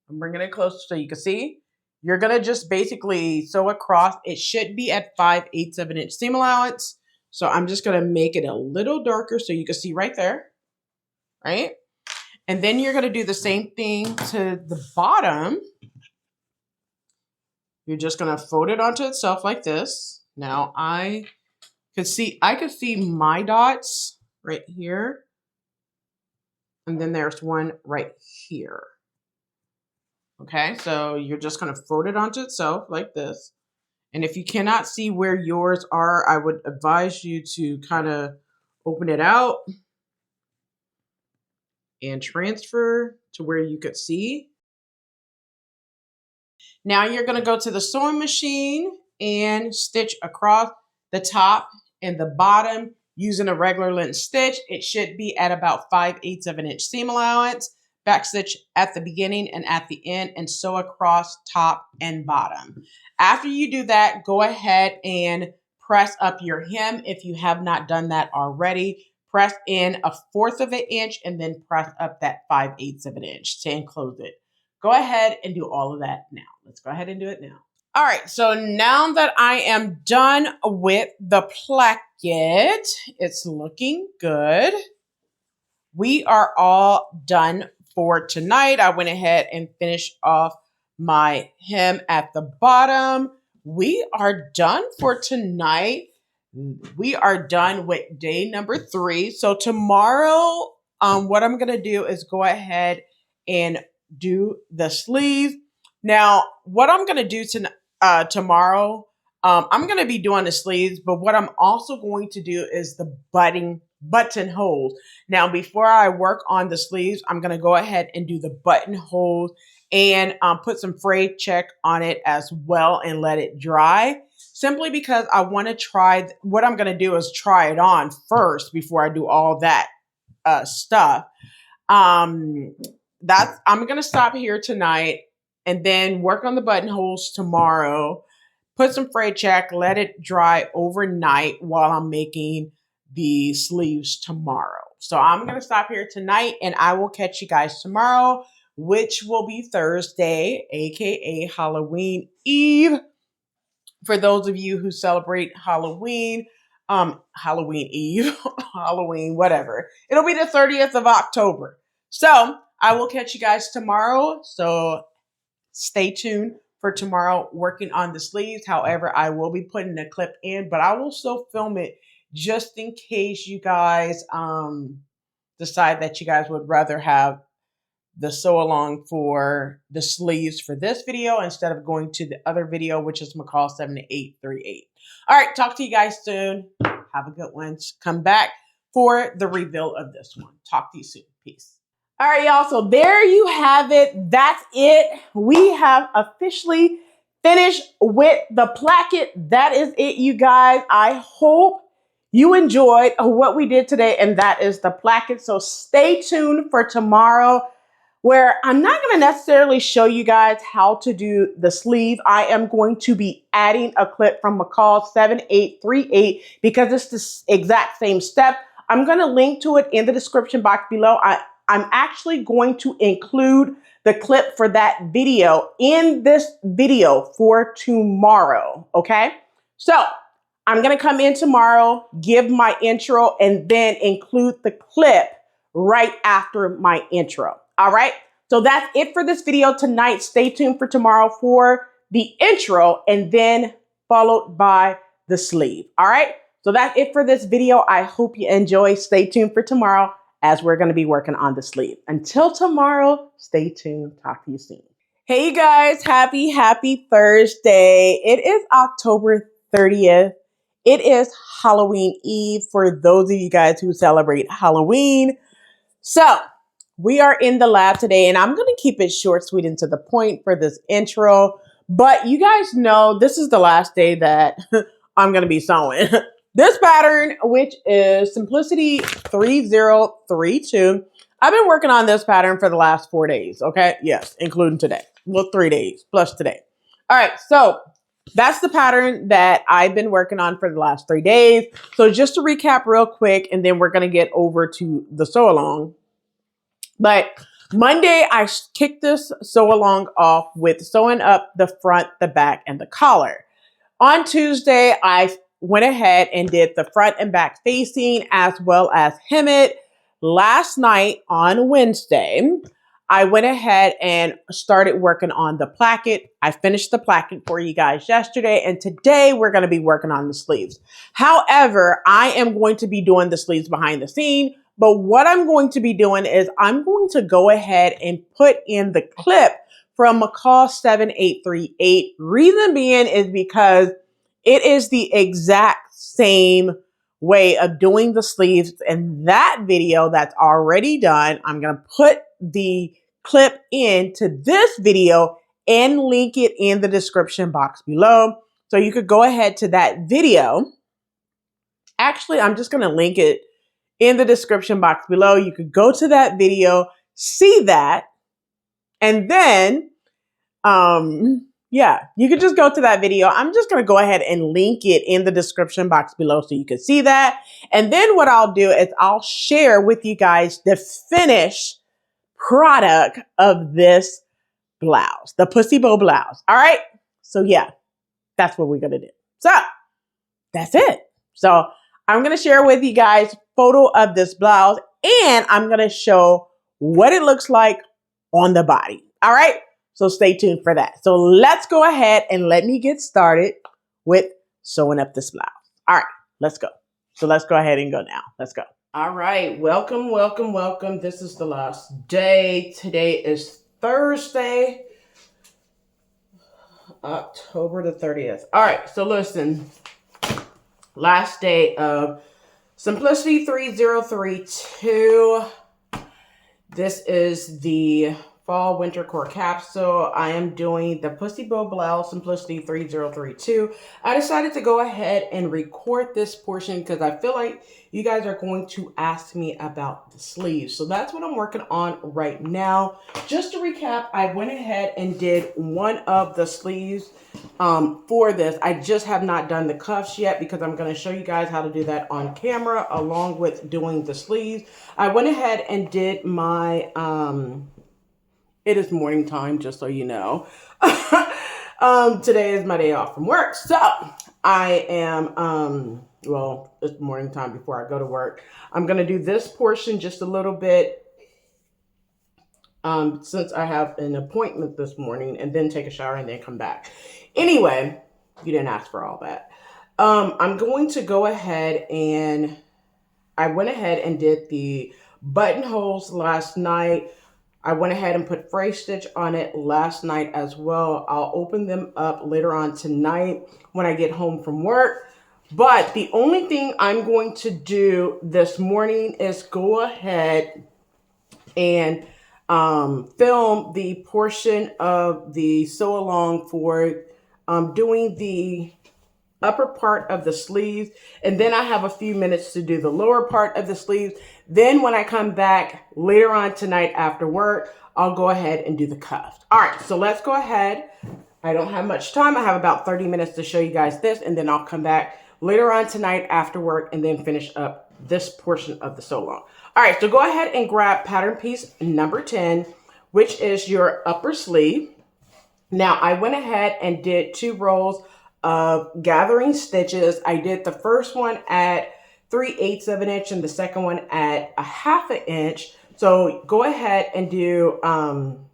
I'm bringing it closer so you can see. You're going to just basically sew across. It should be at 5/8 of an inch seam allowance. So I'm just going to make it a little darker so you can see right there, right? And then you're going to do the same thing to the bottom. You're just going to fold it onto itself like this. Now I could see my dots right here. And then there's one right here. Okay, so you're just going to fold it onto itself like this. And if you cannot see where yours are, I would advise you to kind of open it out and transfer to where you could see. Now you're going to go to the sewing machine and stitch across the top and the bottom using a regular length stitch. It should be at about 5/8 of an inch seam allowance. Back stitch at the beginning and at the end and sew across top and bottom. After you do that, go ahead and press up your hem if you have not done that already. Press in 1/4 of an inch and then press up that 5/8 of an inch to enclose it. Go ahead and do all of that now. Let's go ahead and do it now. All right, so now that I am done with the placket, it's looking good. We are all done for tonight. I went ahead and finished off my hem at the bottom. We are done for tonight. We are done with day number 3. So tomorrow, what I'm gonna do is go ahead and do the sleeves. Now, what I'm gonna do tomorrow, I'm gonna be doing the sleeves, but what I'm also going to do is the buttonholes. Now, before I work on the sleeves, I'm going to go ahead and do the buttonholes and put some frayed check on it as well and let it dry. Simply because I want to try, what I'm going to do is try it on first before I do all that stuff. I'm going to stop here tonight and then work on the buttonholes tomorrow. Put some frayed check, let it dry overnight while I'm making the sleeves tomorrow. So I'm going to stop here tonight and I will catch you guys tomorrow, which will be Thursday, aka Halloween Eve. For those of you who celebrate Halloween, Halloween Eve, Halloween, whatever. It'll be the 30th of October. So I will catch you guys tomorrow. So stay tuned for tomorrow working on the sleeves. However, I will be putting a clip in, but I will still film it just in case you guys decide that you guys would rather have the sew along for the sleeves for this video instead of going to the other video, which is McCall 7838. All right, talk to you guys soon. Have a good one. Come back for the reveal of this one. Talk to you soon. Peace. All right, y'all. So there you have it. That's it. We have officially finished with the placket. That is it, you guys. I hope you enjoyed what we did today, and that is the placket. So stay tuned for tomorrow, where I'm not going to necessarily show you guys how to do the sleeve. I am going to be adding a clip from McCall 7838 because it's the exact same step. I'm going to link to it in the description box below. I'm actually going to include the clip for that video in this video for tomorrow, okay? So I'm going to come in tomorrow, give my intro, and then include the clip right after my intro. All right. So that's it for this video tonight. Stay tuned for tomorrow for the intro and then followed by the sleeve. All right. So that's it for this video. I hope you enjoy. Stay tuned for tomorrow as we're going to be working on the sleeve. Until tomorrow, stay tuned. Talk to you soon. Hey, you guys. Happy Thursday. It is October 30th. It is Halloween Eve for those of you guys who celebrate Halloween. So we are in the lab today, and I'm going to keep it short, sweet, and to the point for this intro. But you guys know this is the last day that I'm going to be sewing. This pattern, which is Simplicity 3032. I've been working on this pattern for the last 4 days, okay? Yes, including today. Well, 3 days plus today. All right, so that's the pattern that I've been working on for the last 3 days. So just to recap real quick, and then we're going to get over to the sew along. But Monday, I kicked this sew along off with sewing up the front, the back, and the collar. On Tuesday, I went ahead and did the front and back facing as well as hem it. Last night on Wednesday, I went ahead and started working on the placket. I finished the placket for you guys yesterday, and today we're going to be working on the sleeves. However, I am going to be doing the sleeves behind the scene, but what I'm going to be doing is I'm going to go ahead and put in the clip from McCall 7838. Reason being is because it is the exact same way of doing the sleeves in that video that's already done. I'm going to put the clip into this video and link it in the description box below. So you could go ahead to that video. Actually, I'm just going to link it in the description box below. You could go to that video, see that, and then, yeah, you could just go to that video. I'm just going to go ahead and link it in the description box below so you can see that. And then what I'll do is I'll share with you guys the finished product of this blouse, the Pussybow blouse. All right. So yeah, that's what we're going to do. So that's it. So I'm going to share with you guys photo of this blouse, and I'm going to show what it looks like on the body. All right. So stay tuned for that. So let's go ahead and let me get started with sewing up this blouse. All right, let's go. So let's go ahead and go now. Let's go. All right. Welcome, welcome, welcome. This is the last day. Today is Thursday, October the 30th. All right. So listen, last day of Simplicity 3032. This is the fall winter core capsule. I am doing the Pussybow Blouse Simplicity 3032. I decided to go ahead and record this portion because I feel like you guys are going to ask me about the sleeves. So that's what I'm working on right now. Just to recap, I went ahead and did one of the sleeves for this. I just have not done the cuffs yet because I'm going to show you guys how to do that on camera along with doing the sleeves. I went ahead and did my, it is morning time, just so you know. Today is my day off from work. So I am, well, it's morning time before I go to work. I'm going to do this portion just a little bit since I have an appointment this morning, and then take a shower and then come back. Anyway, you didn't ask for all that. I'm going to go ahead and I went ahead and did the buttonholes last night. I went ahead and put fray stitch on it last night as well. I'll open them up later on tonight when I get home from work. But the only thing I'm going to do this morning is go ahead and film the portion of the sew along for doing the upper part of the sleeves, and then I have a few minutes to do the lower part of the sleeves. Then when I come back later on tonight after work, I'll go ahead and do the cuffs. All right, so let's go ahead. I don't have much time. I have about 30 minutes to show you guys this, and then I'll come back later on tonight after work and then finish up this portion of the sew along. All right, so go ahead and grab pattern piece number 10, which is your upper sleeve. Now I went ahead and did 2 rows of gathering stitches. I did the first one at 3/8 of an inch and the second one at 1/2 an inch. So go ahead and do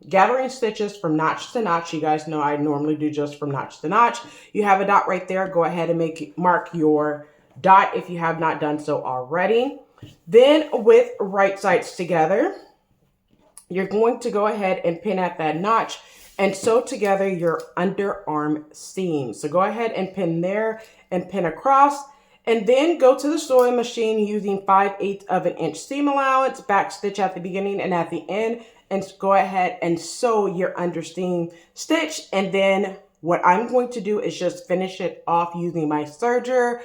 gathering stitches from notch to notch. You guys know I normally do just from notch to notch. You have a dot right there. Go ahead and mark your dot if you have not done so already. Then with right sides together, you're going to go ahead and pin at that notch and sew together your underarm seam. So go ahead and pin there and pin across, and then go to the sewing machine using 5/8 of an inch seam allowance, back stitch at the beginning and at the end, and go ahead and sew your underseam stitch. And then what I'm going to do is just finish it off using my serger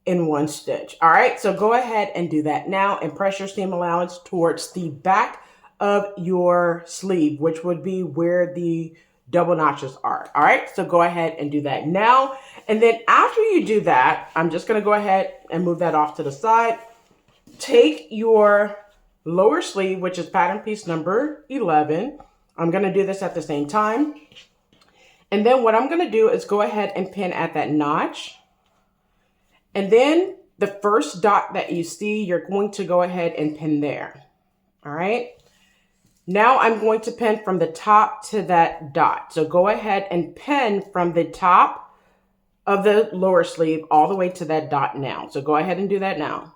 in 1 stitch. All right, so go ahead and do that now and press your seam allowance towards the back of your sleeve, which would be where the double notches are. All right, so go ahead and do that now. And then after you do that, I'm just gonna go ahead and move that off to the side. Take your lower sleeve, which is pattern piece number 11. I'm gonna do this at the same time. And then what I'm gonna do is go ahead and pin at that notch. And then the first dot that you see, you're going to go ahead and pin there. All right. Now I'm going to pin from the top to that dot. So go ahead and pin from the top of the lower sleeve all the way to that dot now. So go ahead and do that now.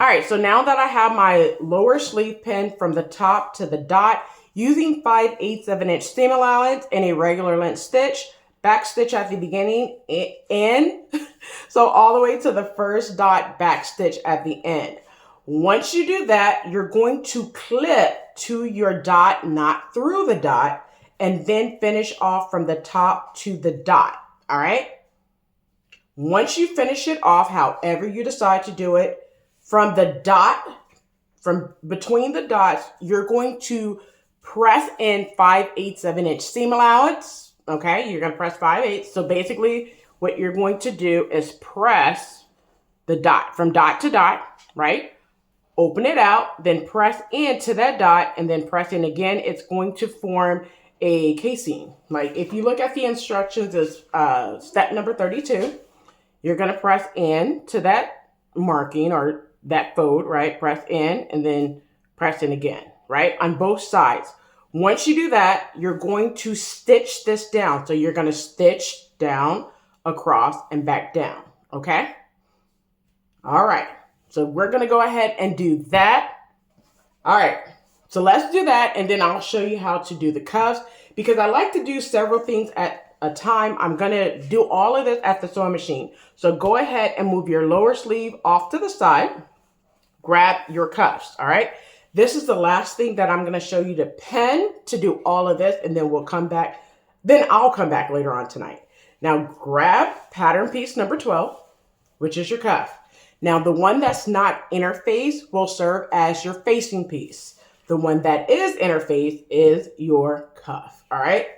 All right, so now that I have my lower sleeve pinned from the top to the dot, using 5/8 of an inch seam allowance and a regular length stitch, back stitch at the beginning and so all the way to the first dot, back stitch at the end. Once you do that, you're going to clip to your dot, not through the dot, and then finish off from the top to the dot. All right. Once you finish it off, however you decide to do it, from the dot, from between the dots, you're going to press in 5/8 of an inch seam allowance. Okay, you're going to press 5/8. So basically what you're going to do is press the dot from dot to dot, right? Open it out, then press into that dot and then press in again. It's going to form a casing. Like if you look at the instructions, it's step number 32. You're going to press in to that marking or that fold, right? Press in and then press in again, right? On both sides. Once you do that, you're going to stitch this down. So you're going to stitch down, across, and back down, okay? All right, so we're going to go ahead and do that. All right, so let's do that, and then I'll show you how to do the cuffs, because I like to do several things at a time. I'm going to do all of this at the sewing machine. So go ahead and move your lower sleeve off to the side. Grab your cuffs, all right? This is the last thing that I'm going to show you to pin to do all of this, and then we'll come back. Then I'll come back later on tonight. Now grab pattern piece number 12, which is your cuff. Now the one that's not interface will serve as your facing piece. The one that is interface is your cuff, all right?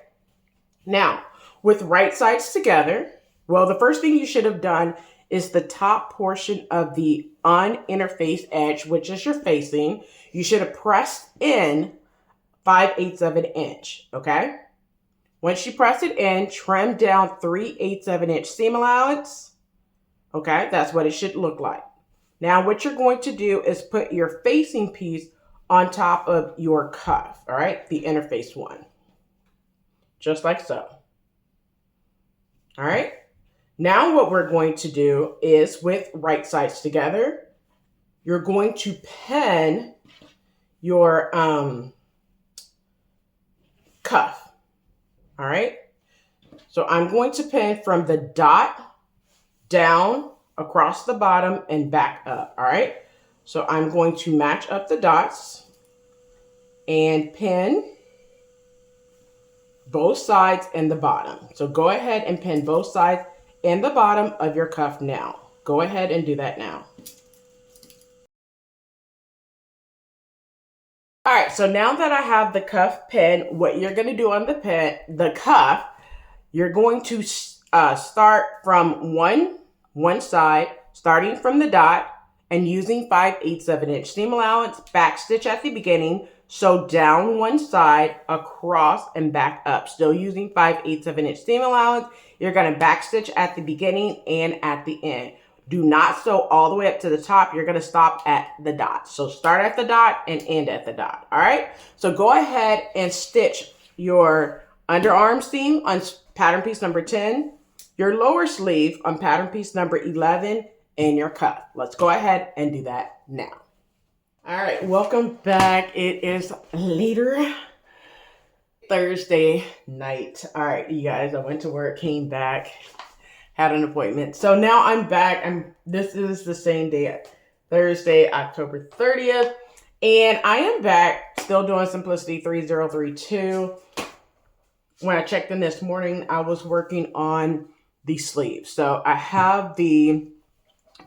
Now, with right sides together, well, the first thing you should have done is the top portion of the uninterfaced edge, which is your facing. You should have pressed in 5/8 of an inch, okay? Once you press it in, trim down 3/8 of an inch seam allowance, okay? That's what it should look like. Now, what you're going to do is put your facing piece on top of your cuff, all right? The interface one, just like so, all right? Now what we're going to do is with right sides together, you're going to pin your cuff, all right? So I'm going to pin from the dot down across the bottom and back up, all right? So I'm going to match up the dots. and pin both sides and the bottom. So go ahead and pin both sides and the bottom of your cuff now. Go ahead and do that now. All right, so now that I have the cuff pinned, what you're gonna do on the cuff, you're going to start from one side, starting from the dot and using 5/8 of an inch seam allowance, back stitch at the beginning, sew down one side, across and back up. Still using 5/8 of an inch seam allowance. You're gonna back stitch at the beginning and at the end. Do not sew all the way up to the top. You're gonna stop at the dot. So start at the dot and end at the dot, all right? So go ahead and stitch your underarm seam on pattern piece number 10, your lower sleeve on pattern piece number 11, and your cuff. Let's go ahead and do that now. All right, welcome back. It is later Thursday night. All right, you guys, I went to work, came back, had an appointment. So now I'm back. This is the same day, Thursday, October 30th. And I am back, still doing Simplicity 3032. When I checked in this morning, I was working on the sleeve. So I have the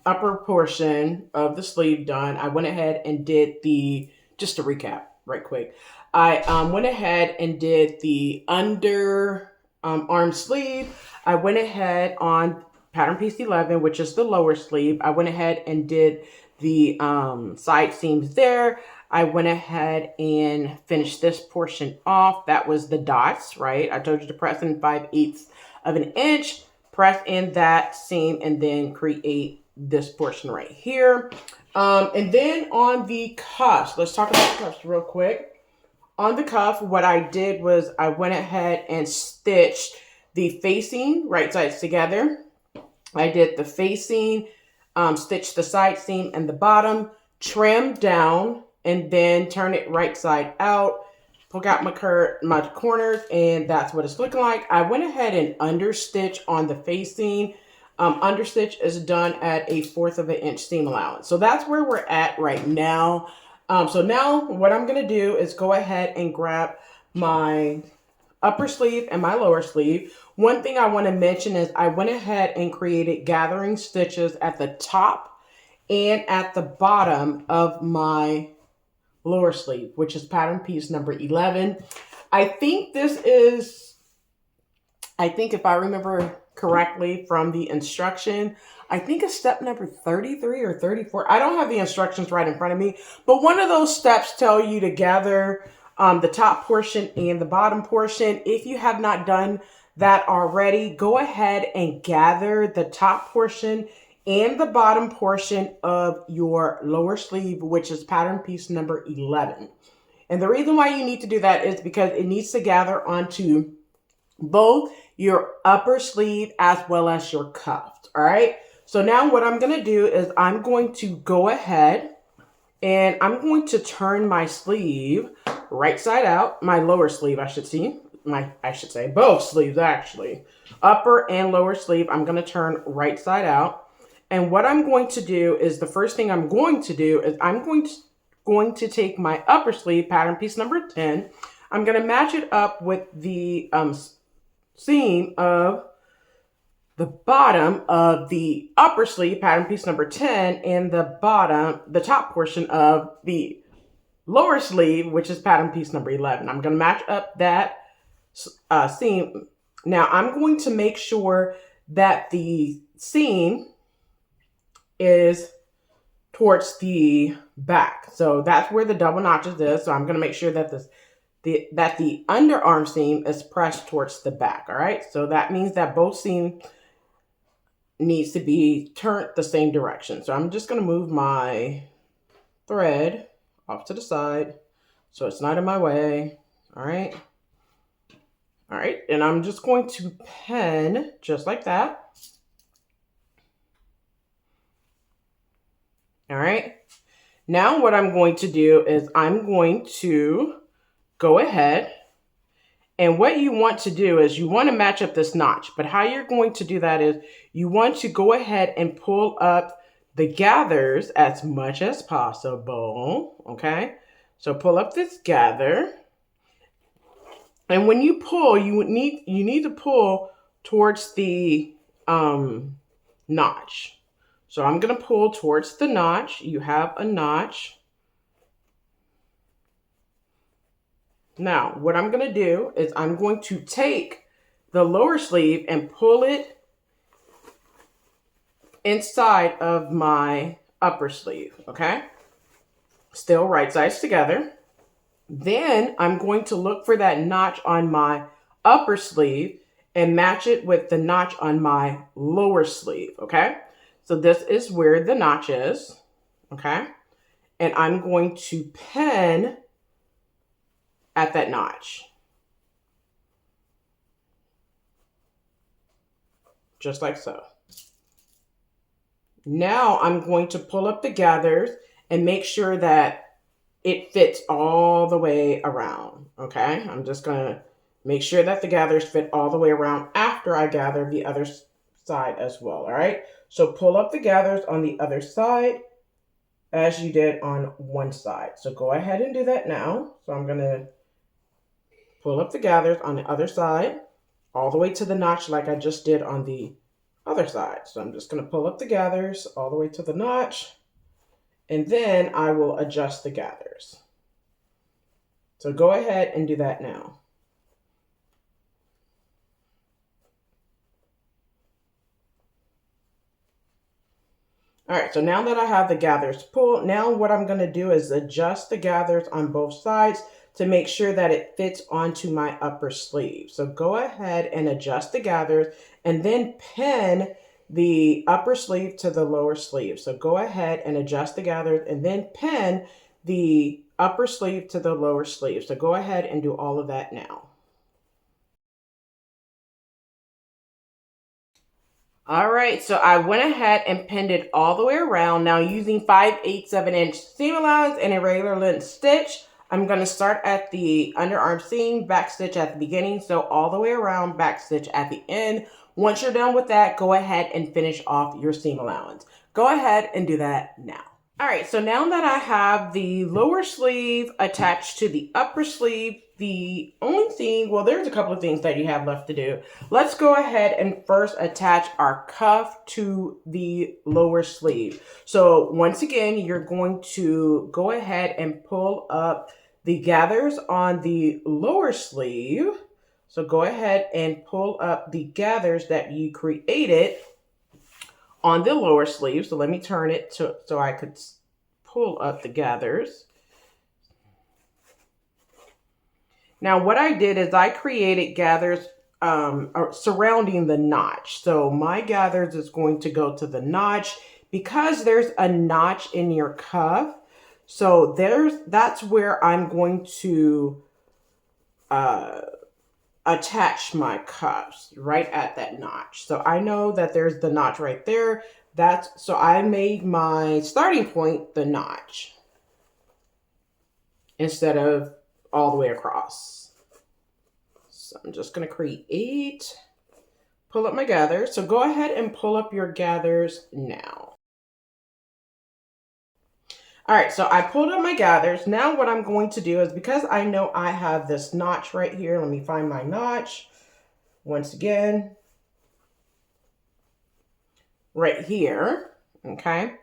upper portion of the sleeve done. I went ahead and did just to recap right quick. I went ahead and did the under arm sleeve. I went ahead on pattern piece 11, which is the lower sleeve. I went ahead and did the side seams there. I went ahead and finished this portion off. That was the dots, right? I told you to press in 5/8 of an inch, press in that seam, and then create this portion right here. And then on the cuffs, let's talk about the cuffs real quick. On the cuff, what I did was I went ahead and stitched the facing right sides together. I did the facing, stitched the side seam and the bottom, trim down, and then turn it right side out, poke out my corners, and that's what it's looking like. I went ahead and understitch on the facing. Understitch is done at a 1/4 of an inch seam allowance. So that's where we're at right now. So now what I'm gonna do is go ahead and grab my upper sleeve and my lower sleeve. One thing I wanna mention is I went ahead and created gathering stitches at the top and at the bottom of my lower sleeve, which is pattern piece number 11. I think if I remember correctly from the instruction, I think it's step number 33 or 34. I don't have the instructions right in front of me, but one of those steps tell you to gather the top portion and the bottom portion. If you have not done that already, go ahead and gather the top portion and the bottom portion of your lower sleeve, which is pattern piece number 11. And the reason why you need to do that is because it needs to gather onto both your upper sleeve as well as your cuff, all right? So now what I'm gonna do is I'm going to go ahead and I'm going to turn my sleeve right side out, my lower sleeve, I should say, both sleeves actually. Upper and lower sleeve, I'm gonna turn right side out. And what I'm going to do is the first thing I'm going to do is I'm going to take my upper sleeve, pattern piece number 10. I'm gonna match it up with the seam of the bottom of the upper sleeve, pattern piece number 10, and the top portion of the lower sleeve, which is pattern piece number 11. I'm going to match up that seam. Now I'm going to make sure that the seam is towards the back. So that's where the double notches is. So I'm going to make sure that the underarm seam is pressed towards the back. All right. So that means that both seams needs to be turned the same direction. So I'm just going to move my thread off to the side so it's not in my way. All right. All right. And I'm just going to pin just like that. All right. Now what I'm going to do is I'm going to go ahead, and what you want to do is you want to match up this notch, but how you're going to do that is you want to go ahead and pull up the gathers as much as possible, okay? So pull up this gather. And when you pull, you need to pull towards the notch. So I'm going to pull towards the notch. You have a notch. Now, what I'm going to do is I'm going to take the lower sleeve and pull it inside of my upper sleeve, okay? Still right sides together. Then I'm going to look for that notch on my upper sleeve and match it with the notch on my lower sleeve, okay? So this is where the notch is, okay? And I'm going to pin at that notch. Just like so. Now I'm going to pull up the gathers and make sure that it fits all the way around, okay? I'm just gonna make sure that the gathers fit all the way around after I gather the other side as well, all right? So pull up the gathers on the other side as you did on one side. So go ahead and do that now. So I'm gonna pull up the gathers on the other side all the way to the notch like I just did on the other side. So I'm just gonna pull up the gathers all the way to the notch, and then I will adjust the gathers. So go ahead and do that now. All right, so now that I have the gathers pulled, now what I'm gonna do is adjust the gathers on both sides to make sure that it fits onto my upper sleeve. So go ahead and adjust the gathers and then pin the upper sleeve to the lower sleeve. So go ahead and adjust the gathers and then pin the upper sleeve to the lower sleeve. So go ahead and do all of that now. All right, so I went ahead and pinned it all the way around. Now using 5/8 inch seam allowance and a regular length stitch, I'm going to start at the underarm seam, back stitch at the beginning, so all the way around, back stitch at the end. Once you're done with that, go ahead and finish off your seam allowance. Go ahead and do that now. All right, so now that I have the lower sleeve attached to the upper sleeve, the only thing, well, there's a couple of things that you have left to do. Let's go ahead and first attach our cuff to the lower sleeve. So once again, you're going to go ahead and pull up the gathers on the lower sleeve. So go ahead and pull up the gathers that you created on the lower sleeve. So let me turn it so I could pull up the gathers. Now what I did is I created gathers surrounding the notch. So my gathers is going to go to the notch because there's a notch in your cuff. So that's where I'm going to attach my cuffs, right at that notch. So I know that there's the notch right there. So I made my starting point the notch instead of all the way across. So I'm just going to pull up my gathers. So go ahead and pull up your gathers now. All right, so I pulled up my gathers. Now what I'm going to do is, because I know I have this notch right here, let me find my notch once again. Right here, okay?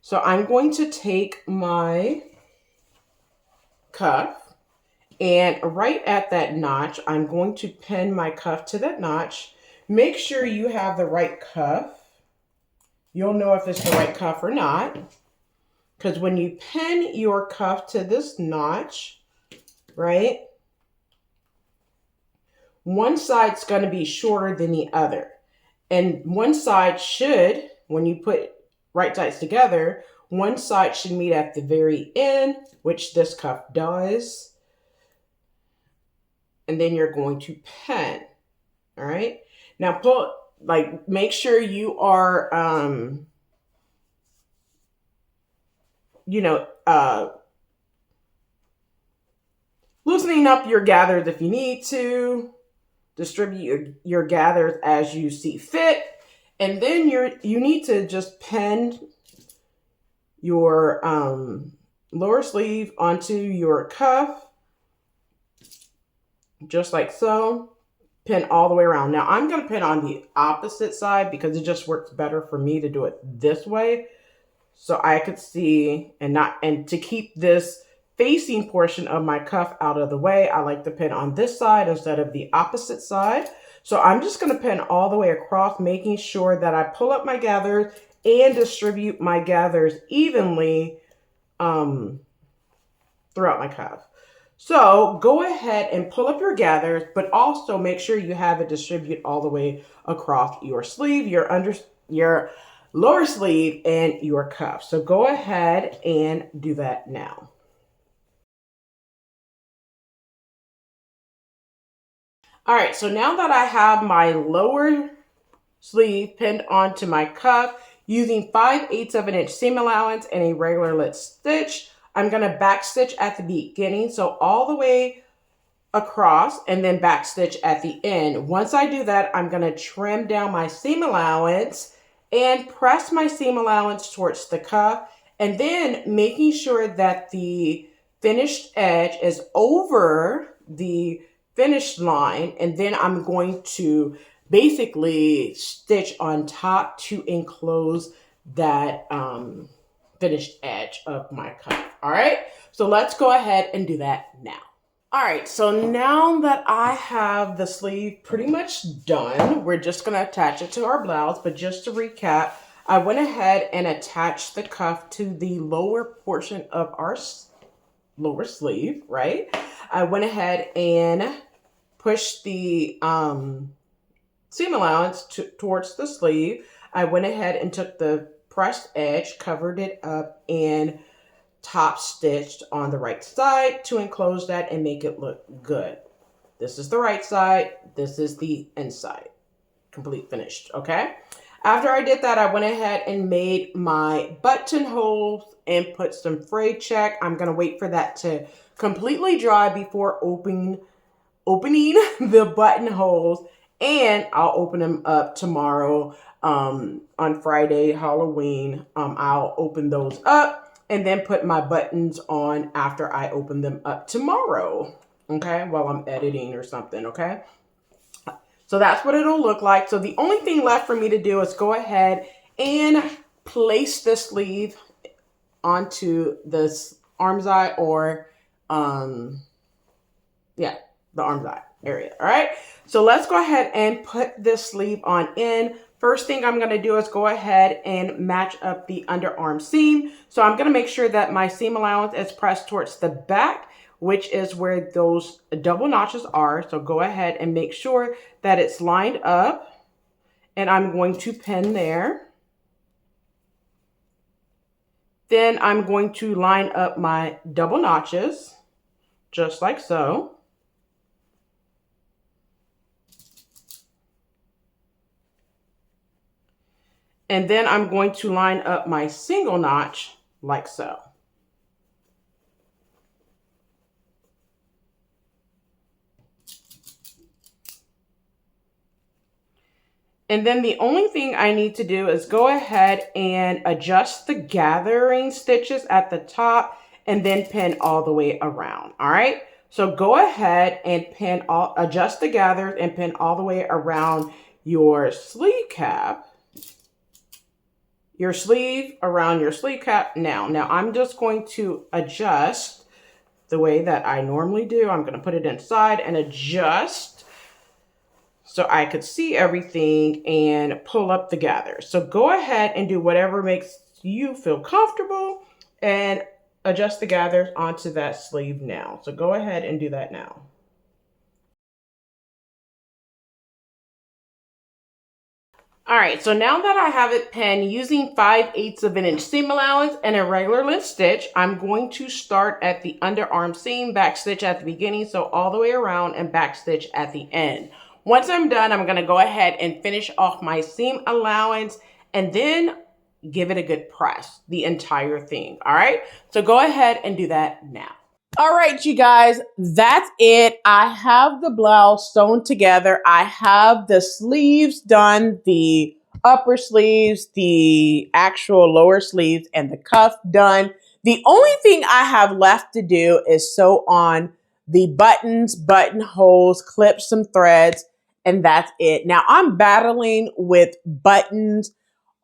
So I'm going to take my cuff, and right at that notch, I'm going to pin my cuff to that notch. Make sure you have the right cuff. You'll know if it's the right cuff or not, because when you pin your cuff to this notch, right, one side's going to be shorter than the other. And one side should, when you put right sides together, one side should meet at the very end, which this cuff does. And then you're going to pin. All right. Now make sure you are, loosening up your gathers if you need to. Distribute your gathers as you see fit. And then you need to just pin your lower sleeve onto your cuff, just like so. Pin all the way around. Now I'm going to pin on the opposite side because it just works better for me to do it this way. So I could see and to keep this facing portion of my cuff out of the way, I like to pin on this side instead of the opposite side. So I'm just going to pin all the way across, making sure that I pull up my gathers and distribute my gathers evenly throughout my cuff. So go ahead and pull up your gathers, but also make sure you have it distribute all the way across your sleeve, your lower sleeve, and your cuff. So go ahead and do that now. All right, so now that I have my lower sleeve pinned onto my cuff using 5/8 of an inch seam allowance and a regular lit stitch, I'm gonna back stitch at the beginning, so all the way across and then back stitch at the end. Once I do that, I'm going to trim down my seam allowance and press my seam allowance towards the cuff, and then making sure that the finished edge is over the finished line, and then I'm going to basically stitch on top to enclose that finished edge of my cuff. All right, so let's go ahead and do that now. All right, so now that I have the sleeve pretty much done, we're just gonna attach it to our blouse. But just to recap, I went ahead and attached the cuff to the lower portion of our lower sleeve, right? I went ahead and pushed the seam allowance towards the sleeve. I went ahead and took the pressed edge, covered it up, and top stitched on the right side to enclose that and make it look good. This is the right side. This is the inside. Complete finished, okay? After I did that, I went ahead and made my buttonholes and put some frayed check. I'm going to wait for that to completely dry before opening the buttonholes, and I'll open them up tomorrow on Friday, Halloween. I'll open those up and then put my buttons on after I open them up tomorrow, okay, while I'm editing or something, okay? So that's what it'll look like. So the only thing left for me to do is go ahead and place the sleeve onto this arm's eye or, the arm's eye area, all right? So let's go ahead and put this sleeve on in. First thing I'm going to do is go ahead and match up the underarm seam. So I'm going to make sure that my seam allowance is pressed towards the back, which is where those double notches are. So go ahead and make sure that it's lined up, and I'm going to pin there. Then I'm going to line up my double notches, just like so. And then I'm going to line up my single notch like so. And then the only thing I need to do is go ahead and adjust the gathering stitches at the top and then pin all the way around, all right? So go ahead and adjust the gathers and pin all the way around your sleeve cap. Your sleeve around your sleeve cap now. Now I'm just going to adjust the way that I normally do. I'm going to put it inside and adjust so I could see everything and pull up the gather. So go ahead and do whatever makes you feel comfortable and adjust the gathers onto that sleeve now. So go ahead and do that now. All right, so now that I have it pinned using 5/8 of an inch seam allowance and a regular length stitch, I'm going to start at the underarm seam, back stitch at the beginning, so all the way around, and back stitch at the end. Once I'm done, I'm gonna go ahead and finish off my seam allowance and then give it a good press, the entire thing, all right? So go ahead and do that now. All right, you guys, that's it. I have the blouse sewn together. I have the sleeves done, the upper sleeves, the actual lower sleeves, and the cuff done. The only thing I have left to do is sew on the buttons, buttonholes, clip some threads, and that's it. Now I'm battling with buttons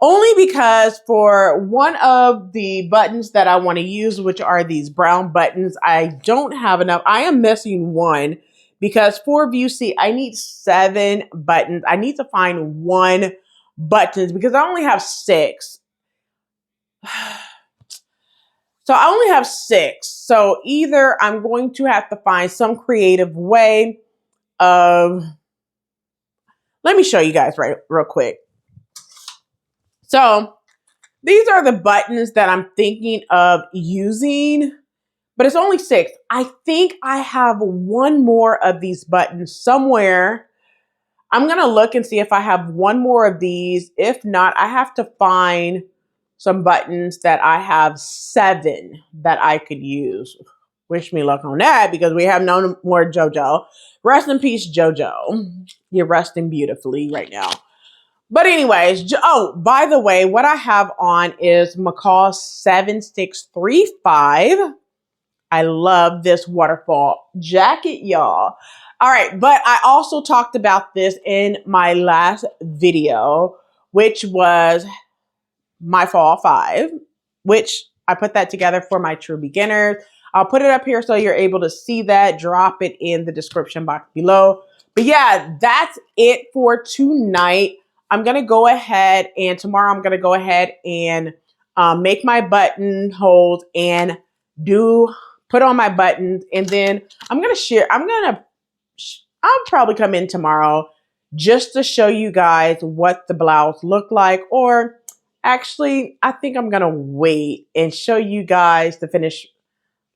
only because for one of the buttons that I want to use, which are these brown buttons, I don't have enough. I am missing one because for view C, I need 7 buttons. I need to find 1 buttons because I only have 6. So I only have 6. So either I'm going to have to find some creative way of, let me show you guys real quick. So these are the buttons that I'm thinking of using, but it's only 6. I think I have 1 more of these buttons somewhere. I'm going to look and see if I have 1 more of these. If not, I have to find some buttons that I have 7 that I could use. Wish me luck on that because we have no more JoJo. Rest in peace, JoJo. You're resting beautifully right now. But anyways, oh, by the way, what I have on is McCall 7635. I love this waterfall jacket, y'all. All right, but I also talked about this in my last video, which was my fall 5, which I put that together for my true beginners. I'll put it up here so you're able to see that. Drop it in the description box below. But yeah, that's it for tonight. I'm going to go ahead and tomorrow I'm going to go ahead and make my buttonholes and put on my buttons. And then I'll probably come in tomorrow just to show you guys what the blouse looked like. Or actually, I think I'm going to wait and show you guys the finished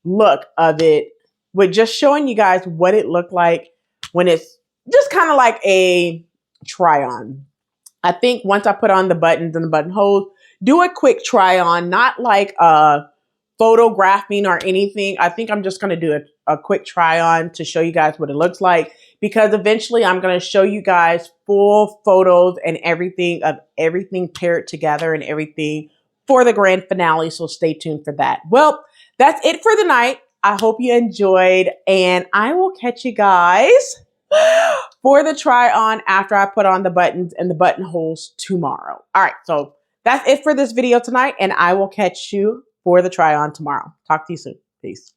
look of it with just showing you guys what it looked like when it's just kind of like a try on. I think once I put on the buttons and the buttonholes, do a quick try on, not like photographing or anything. I think I'm just going to do a quick try on to show you guys what it looks like, because eventually I'm going to show you guys full photos and everything of everything paired together and everything for the grand finale. So stay tuned for that. Well, that's it for the night. I hope you enjoyed, and I will catch you guys for the try on after I put on the buttons and the buttonholes tomorrow. All right, so that's it for this video tonight, and I will catch you for the try on tomorrow. Talk to you soon. Peace.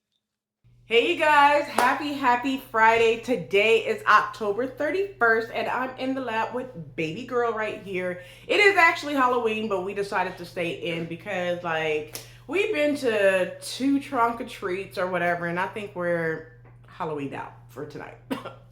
Hey you guys, happy Friday. Today is October 31st and I'm in the lab with baby girl right here. It is actually Halloween, but we decided to stay in because like we've been to 2 trunk or treats or whatever, and I think we're Halloweened out for tonight.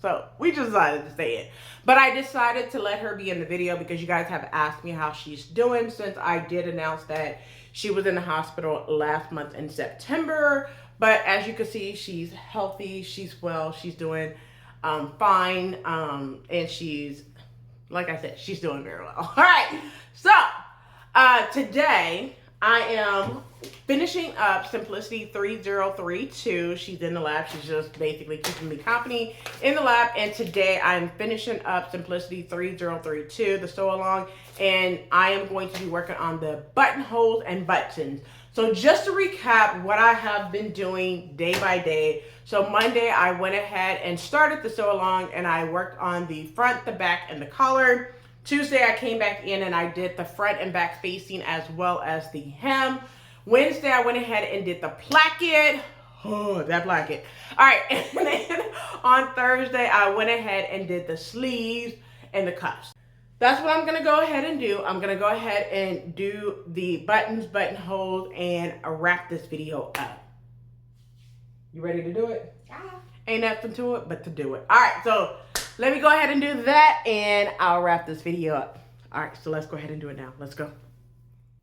So we just decided to stay in. But I decided to let her be in the video because you guys have asked me how she's doing since I did announce that she was in the hospital last month in September. But as you can see, she's healthy, she's well, she's doing fine, and she's, like I said, she's doing very well. All right, so today I am finishing up Simplicity 3032. She's in the lab. She's just basically keeping me company in the lab. And today I'm finishing up Simplicity 3032, the sew along, and I am going to be working on the buttonholes and buttons. So just to recap what I have been doing day by day. So Monday I went ahead and started the sew along and I worked on the front, the back, and the collar. Tuesday I came back in and I did the front and back facing as well as the hem. Wednesday I went ahead and did the placket. Oh, that placket. All right, and then on Thursday I went ahead and did the sleeves and the cuffs. That's what I'm going to go ahead and do. I'm going to go ahead and do the buttons, buttonholes, and wrap this video up. You ready to do it? Yeah. Ain't nothing to it but to do it. All right, so let me go ahead and do that, and I'll wrap this video up. All right, so let's go ahead and do it now. Let's go.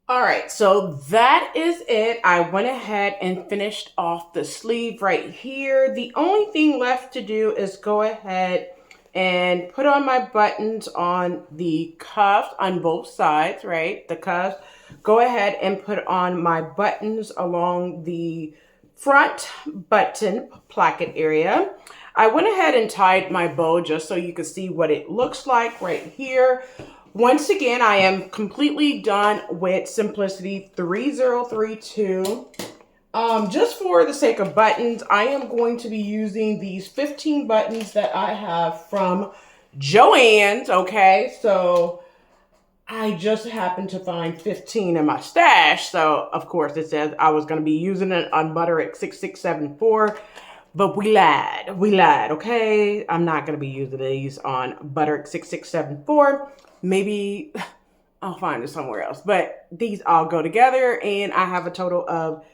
All right, so that is it. I went ahead and finished off the sleeve right here. The only thing left to do is go ahead and put on my buttons on the cuffs on both sides, right? The cuffs. Go ahead and put on my buttons along the front button placket area. I went ahead and tied my bow just so you can see what it looks like right here. Once again, I am completely done with Simplicity 3032. Just for the sake of buttons, I am going to be using these 15 buttons that I have from Joann's, okay? So I just happened to find 15 in my stash. So of course it says I was going to be using it on butter at 6674, but we lied, okay? I'm not going to be using these on butter at 6674. Maybe I'll find it somewhere else, but these all go together and I have a total of,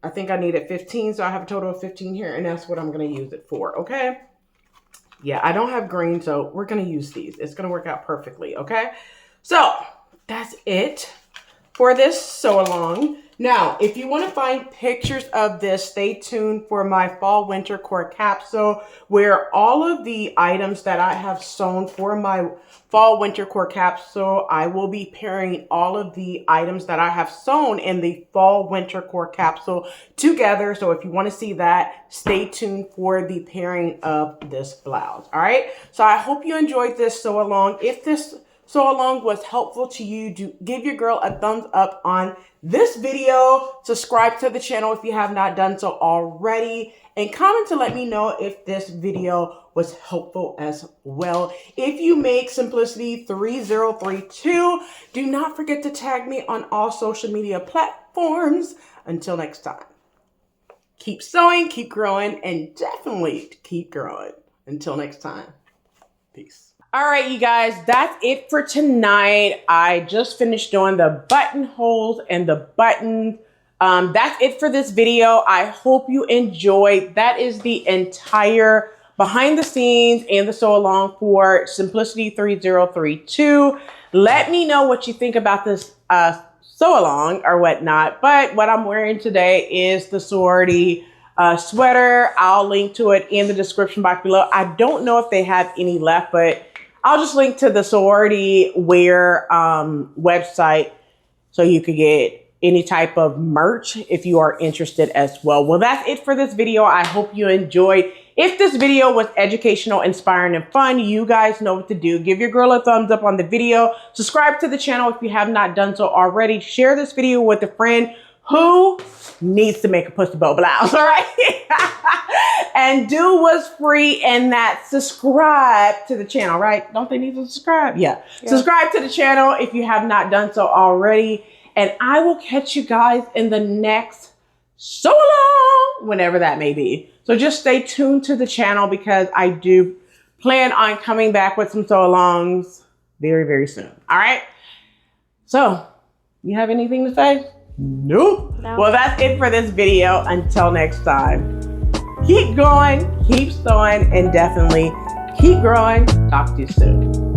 I think I needed 15, so I have a total of 15 here, and that's what I'm going to use it for, okay? Yeah, I don't have green, so we're going to use these. It's going to work out perfectly, okay? So that's it for this sew along. Now, if you want to find pictures of this, stay tuned for my fall winter core capsule, where all of the items that I have sewn for my fall winter core capsule, I will be pairing all of the items that I have sewn in the fall winter core capsule together. So if you want to see that, stay tuned for the pairing of this blouse. All right. So I hope you enjoyed this sew along. If this sew along was helpful to you, do give your girl a thumbs up on this video. Subscribe to the channel if you have not done so already, and comment to let me know if this video was helpful as well. If you make Simplicity 3032, do not forget to tag me on all social media platforms. Until next time, keep sewing, keep growing, and definitely keep growing. Until next time, peace. All right, you guys, that's it for tonight. I just finished doing the buttonholes and the buttons. That's it for this video. I hope you enjoyed. That is the entire behind the scenes and the sew along for Simplicity 3032. Let me know what you think about this sew along or whatnot. But what I'm wearing today is the sorority sweater. I'll link to it in the description box below. I don't know if they have any left, but I'll just link to the sorority wear website so you could get any type of merch if you are interested as well. Well, that's it for this video. I hope you enjoyed. If this video was educational, inspiring, and fun, you guys know what to do. Give your girl a thumbs up on the video. Subscribe to the channel if you have not done so already. Share this video with a friend who needs to make a Pussybow blouse, all right? And do what's free, and that subscribe to the channel, right? Don't they need to subscribe? Yeah. Subscribe to the channel if you have not done so already. And I will catch you guys in the next sew along, whenever that may be. So just stay tuned to the channel because I do plan on coming back with some sew alongs very, very soon. All right. So you have anything to say? Nope. No. Well, that's it for this video. Until next time, keep going, keep sewing, and definitely keep growing. Talk to you soon.